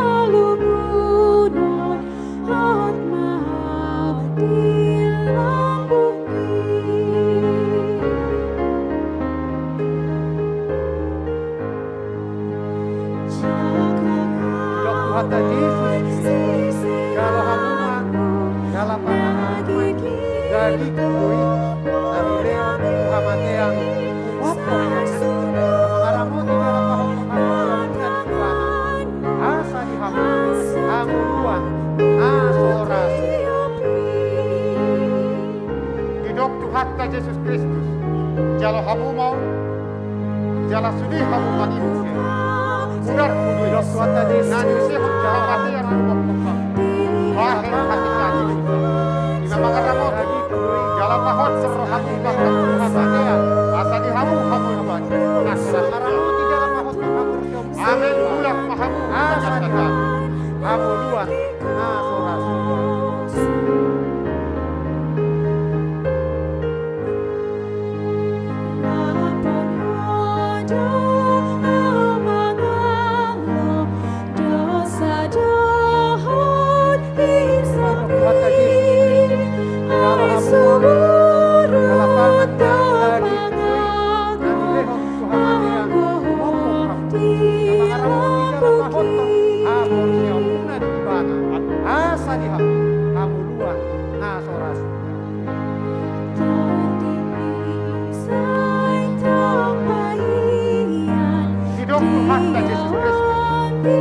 Dok Tuhan ta Yesus jalo hamuman jala pangan daging doi nani leon Tuhan mateang wapo mangaramoti jala pahoton hapor muna di ibana asa dihamu hanguluan nasora sudah. Didok Tuhan ta Yesus Kristus. Jalo hamu mau jala sudi hamu mangin. Udar kudui. Dok Tuhan ta Yesus Nani sehon Tuhan matian kumok kumok. Bahen hasesan hidup. Lima mangaramot. Jala pahon terhamu maka Tuhan matian. Asa dihamu hanguluan nasora sudah. mangaramoti jala pahoton hapor muna. Amin mulah pahamu di bagasan damai. Hanguluan nasora sudah. Asa dihamu hanguluan nasora sudah. Didok Tuhan ta Yesus Kristus.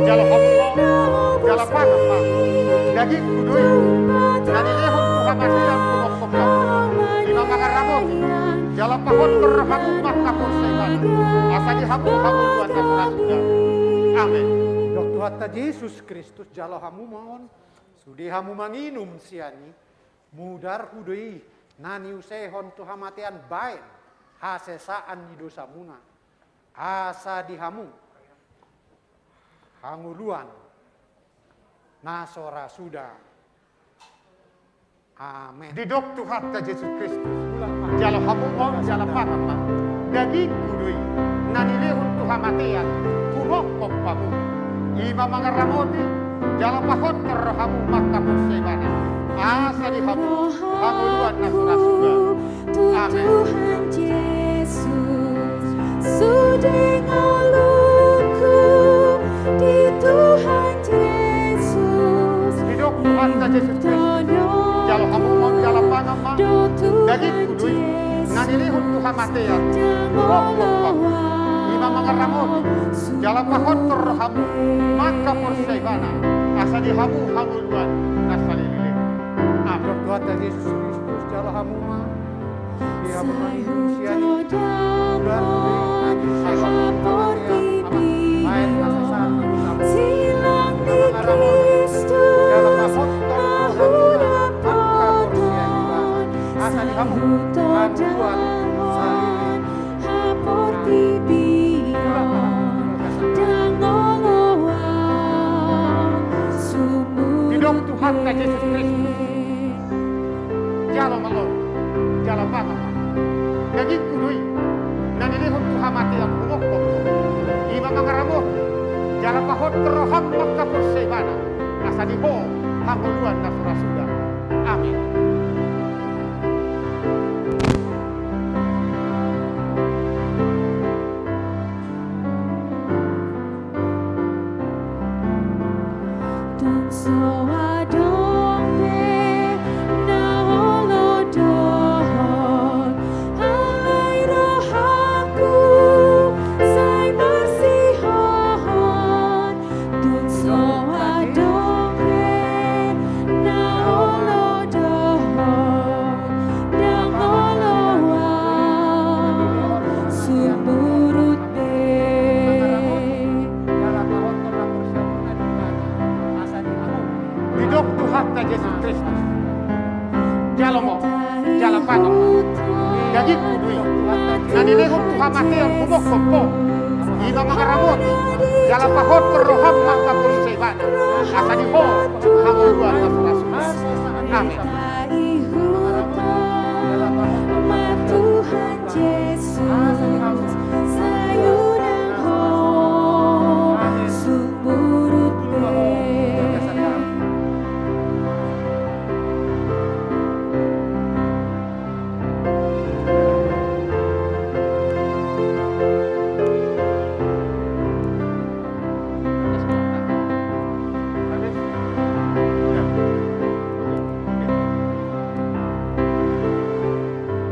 Jalo hamu mau jala pangan ma. Daging kudui. Nani lehon Tuhan matian kumok kumok. Lima mangaramoti. Jala pahon terhamu maka persebana. Asa dihamu hanguluan nasora sudah. Amin. Dok Tuhan ta Yesus Kristus jalo hamu mohon sudi hamu manginum siani mudar hudui nani usehon Tuhan matian baen hasesaan di dosa muna asa dihamu hanguluan nasora sudah. Amin. Didok Tuhan ta Yesus Kristus. Jalo hamu mau jala pangan ma. Daging kudui. Nani lehon Tuhan matian. Kumok kompamu. Ima mangaramoti. Jala pahon terhamu maka persebana. Asa dihamu hanguluan nasora sudah. Amin. Tuhan Yesus. mangaramot, jala pahotor rohamu, maka porsaibana, asa di hamu hamuluan, nasalililing. Amin. Tuhan Yesus Kristus jala hamu ma. Dia manusia ni bulan main masa saat Silang di Kristus asa di hamu hamuan salili hapor tibion dangoloan sumur Hidup Tuhan Yesus Kristus, jala malon, jala bata, gaging kudui, nanilihon Tuhan mati yang kumokok, ima mangaramot, jala pahot roham maka porsaibana, asa di ho hamuluan nasurasuda. Amin. Tungso adombe na holodohon alai rohaku say bersihon Tungso adombe na holodohon na holowan sumurut be jala pahotor porsaibana asa di hamu Hidup Tuhan Yesus Kristus, jala mo, jala bata, gaging kudui, nanilihon Tuhan mati yang kumokok po, ima mangaramot, jala pahot roham maka porsaibana, asa di ho hamuluan nasurasuda. Amin. Tuhan Yesus sayurang ho sumurut be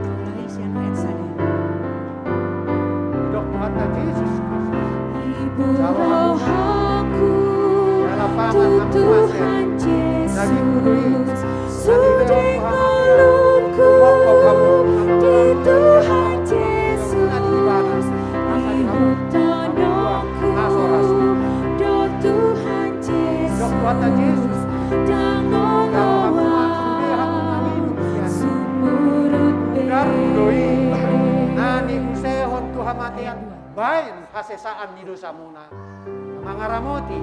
Ulangi siya no sadar. hidup Tuhan Yesus Kristus Ibu rohaku Tuhan Yesus sudah melungku di Tuhan Yesus Ibu tolongku do Tuhan Yesus dangolowan sumurut be nani usehon Tuhan matian bain hasesaan ni dosa muna mangaramoti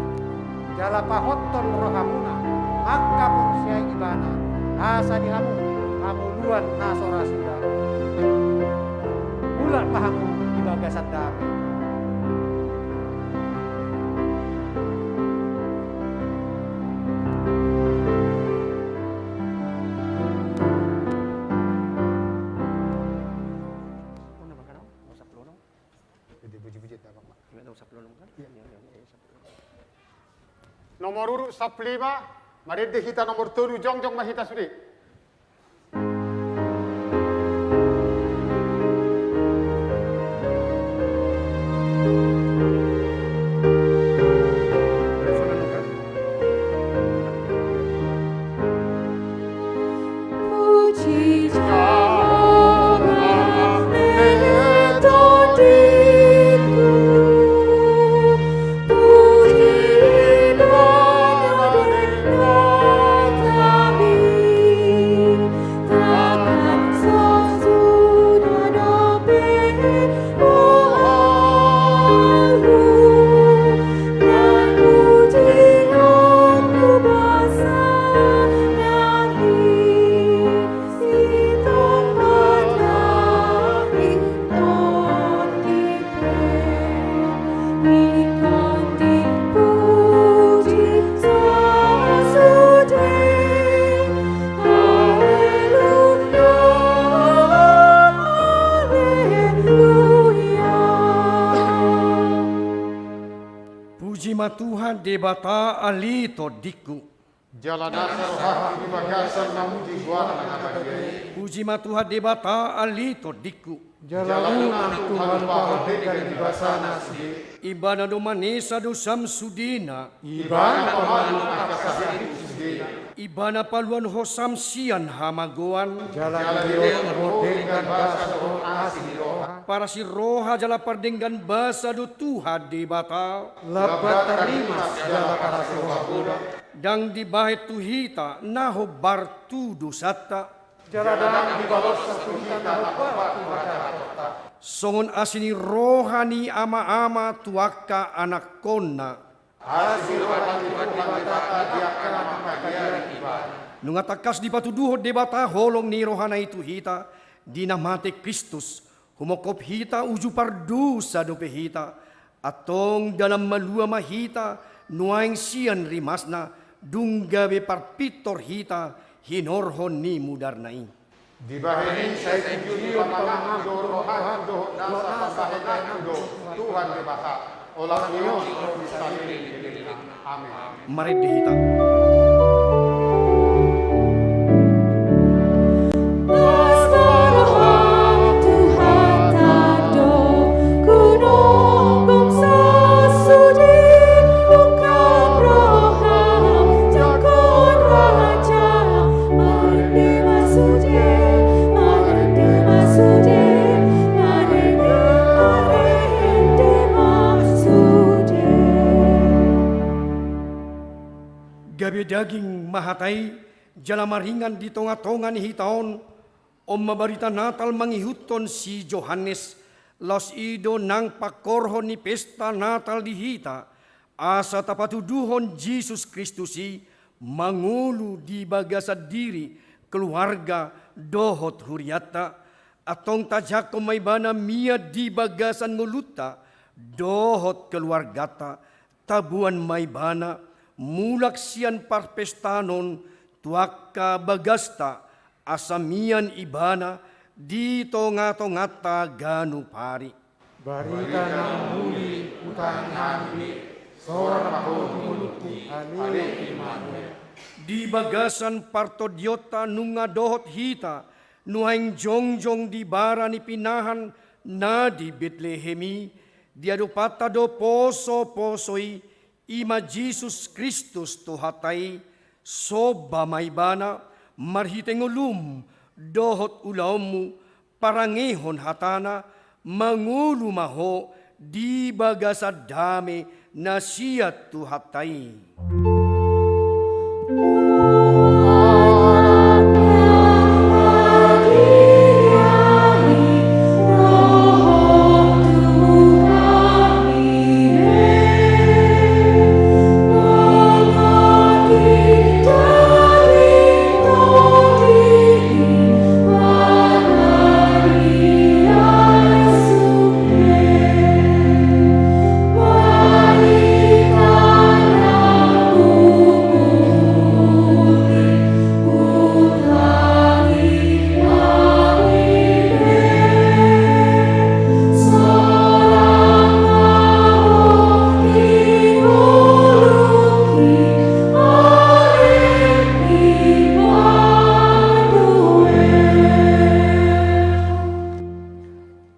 jala pahotton rohamuna maka pun siya ibana asa di hamu hamuluan nasora sudah bulan pahamu ibagasan dami Nomor urut 15, mari kita nomor 7 jongjong mahita suri. Puji Jehovah metodiku Puji kami takkan sesudah dobe Alhu dan puji aku basa Puji ma Tuhan debata ali to diku Jala dasar rohati di bagasan namuji buana nabadiai. Puji matuha debata alito diku. Jalamu Tuhan pahodekan di basana sidi. Ibana do manesa do samsudina. Ibana pamanu akasasi sidi. Ibana paluan hosam sian hamagoan. Jalan Dios pahodekan basa do asli roha. Para si roha jala pardenggan basa do tuha debata. Labat tarimas jala para soha budak. Dang di bahet tuhita naho bartu dosata. Jaladang di bawah satu kita nahobat tuha. Songon asini rohani ama-ama tuaka anak konna. Hasil wadang Tuhan dibata diakan makagian ibadah. Nungatakas di patuduho debata holong ni rohana itu hita. Dinamate Kristus. Humokop hita uju pardusa dope hita. Atong dalam malua mahita. Nuaing sian rimasna. Dunggabe parpitor hita. Hinorhon ni mudarnai. Di bahenin saya tujuh pamangan do rohan do nasa pabahenan do Tuhan debata. Olah niyo bisa diri. Amin. Mari dihita. Gabi daging mahatay, jalamaringan di tonga-tongan hitaon, om mabarita Natal mangihuton si Johannes, los ido nang pakorhon ni pesta Natal di hita, asa tapatuduhon Jesus Kristusi, mangulu di bagasa diri, keluarga dohot huriata, atong tajako may bana mia di bagasan nguluta, dohot keluargata, tabuan may bana, mulak sian parpestanon tuaka bagasta asamian ibana di tonga-tongata ganu pari. Barita nang muli utang hamili sora mahon muluti ale Immanuel. Di bagasan partodiota nunga dohot hita nuhaing jongjong di bara ni pinahan na di Betlehemi diadupata do poso-posoi ima Jesus Kristus tuhatay soba may bana marhiteng ulum dohot ulawmu parangehon hatana mangulu maho di bagasa dame na siya tuhatay.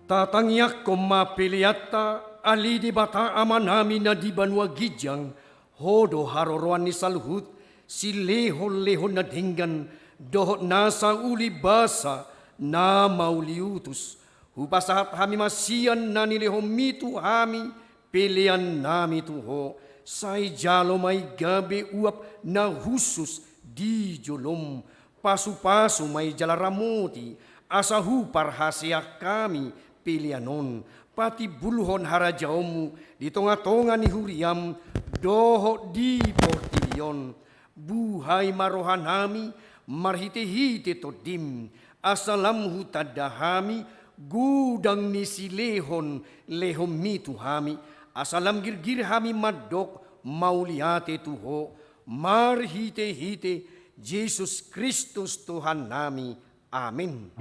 Tatangyak ko mapiliata ali di bata ama namin na di banwa gidyang hodo haroroan ni salhut si lehon-lehon na dinggan dohot nasa uli basa na mauliutus hupasahat hami masian na nilehom mitu hami pilian nami tuho say jalo may gabi uap na husus di jolom pasu-pasu may jalaramuti asahu parhasyak kami pilianon pati bulhon harajaumu di tonga-tonga ni huriam doho di portilion buhay marohanami marhite-hite todim asalam hutadahami gudang ni silehon lehom mitu hami asalam girgir hami madok mauliate tuho marhite-hite Jesus Kristus Tuhan nami amin.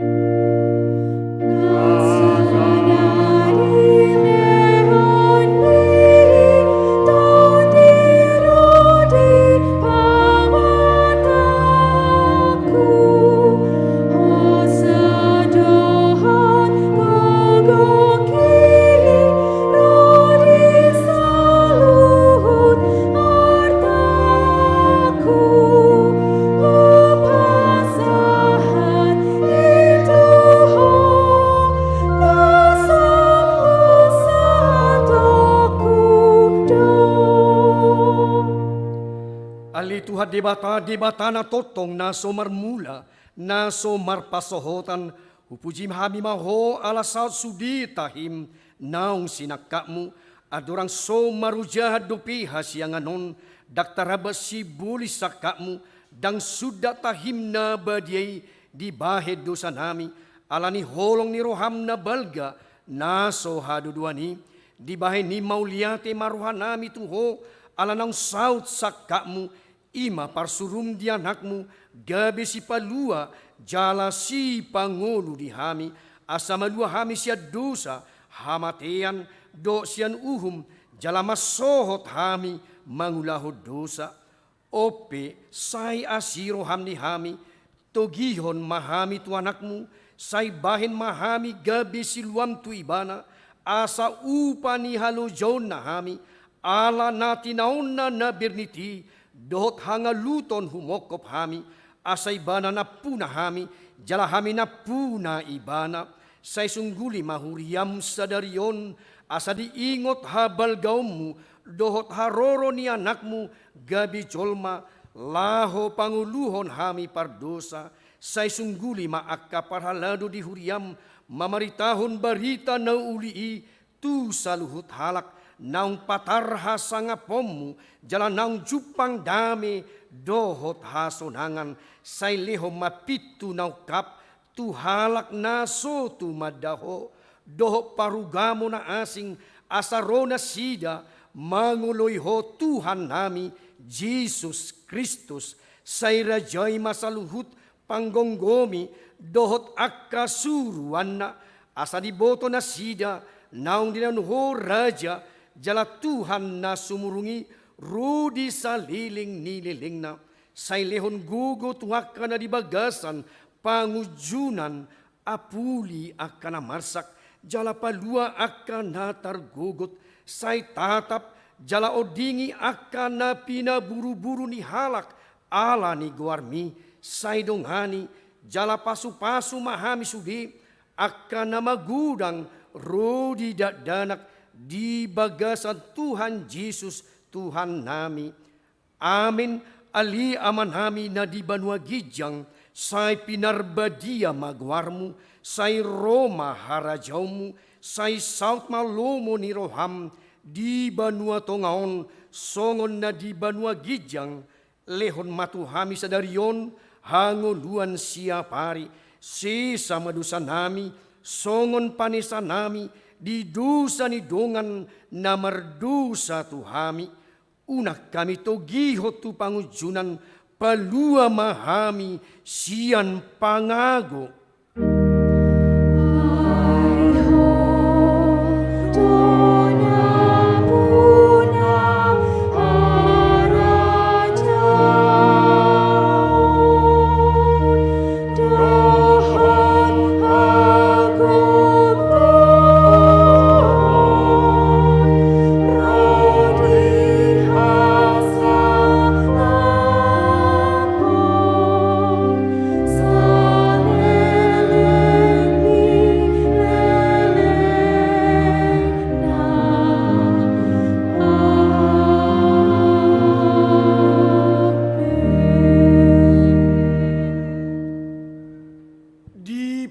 debata na totong na somarmula, na somarpasohotan, upujim hami maho alasal sudi tahim, naong sinakka mo, adorang somarujahad dupiha siyang anon, daktarabas si bulis sakka mo, dang suda tahim na badiyay, di bahed dosa nami, alani holong ni roham na balga, naso haduduani, di bahed ni mauliate maruhan nami tuho, alanang saut sakka mo, ima parsurum di anakmu, gabi si palua, jala si pangulu di hami, asa malua hami siya dosa, hamatean, do siyan uhum, jala masohot hami, mangulahod dosa. Ope, say asiro hamni hami, togihon mahami tu anakmu, say bahin mahami gabi siluam tu ibana, asa upa ni halojaw na hami, ala natinaon na berniti, dohot hangaluton humokop hami, asa ibana na puna hami, jala hami na puna ibana, say sungguli mahuriam sa dariyon, asa diingot habal gaummu, dohot haroro ni anakmu, gabi jolma, laho panguluhon hami pardosa, say sungguli maakka parhalado di huriam, mamaritahon barita na ulii, tu saluhut halak, naung patarha sangapomu, jala naung jupang dame, dohot hasonangan, say lehom mapitu naukap, tu halak naso tu madaho, doho parugamo na asing, asarona sida, manguloy ho Tuhan nami, Jesus Kristus, say rajay masaluhut, panggonggomi, dohot akka suruan na, asa diboto na sida, naung dinanuho raja, jala Tuhan na sumurungi, rudi sa liling nililing na, say lehon gugo tuwaka na dibagasan, pangujunan, apuli akka na marsak, jala palua akka na targugot, say tatap, jala odingi akka na pinaburu-buru ni halak, ala ni guarmi, say dongani, jala pasu-pasu mahami sudi, akka na magudang, rodi danak, di bagasan Tuhan Yesus, Tuhan nami. Amin, ali aman hami na di banwa gijang, say pinarbadia magwarmu, say Roma harajawmu, say South Malomo ni Roham, di banwa tongaon, songon na di banwa gijang, lehon matuhami sa dariyon, hanguluan siya pari, si samadusa nami, songon panisa nami, di dusa ni dongan na mardusa tuhami, unak kami togihot tu pangujunan, palua mahami siyan pangago.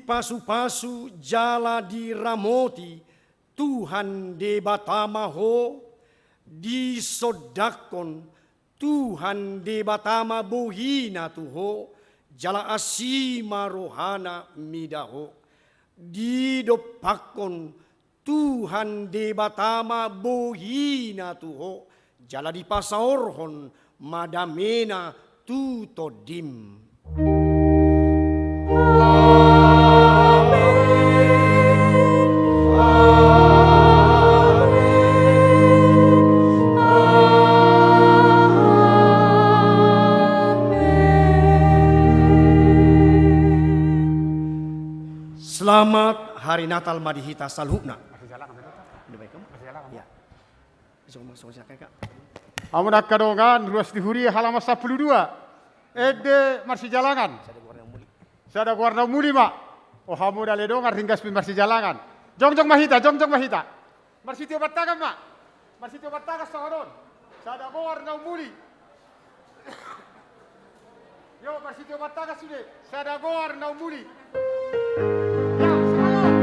Pasu-pasu jala di ramoti, Tuhan de batama ho, di sodakon, Tuhan de batama bohina tuho, jala asima rohana midaho, di dopakon, Tuhan de batama bohina tuho, jala di pasaorhon, madamena tutodim. Selamat Hari Natal Madihita Salhukna. Udah baik kamu? Ya. Masuk Kak. Amunak kadongan ruas dihuri halaman 12. Ede marsi jalangan. Sada guarna muli mak. Oh hamu dale dongar ringgas pin marsi jalangan. Jongjong mahita. Marsi tio batagan mak. Marsi tio batagan sangadon. Sada guarna muli. Yo, bersitio bataga sudah. Saya goar na umuli. Ya, semangat.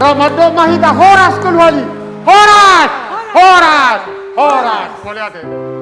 Ramadan mahita horas keluali. Horas. Horas. Horas. Boleh ada.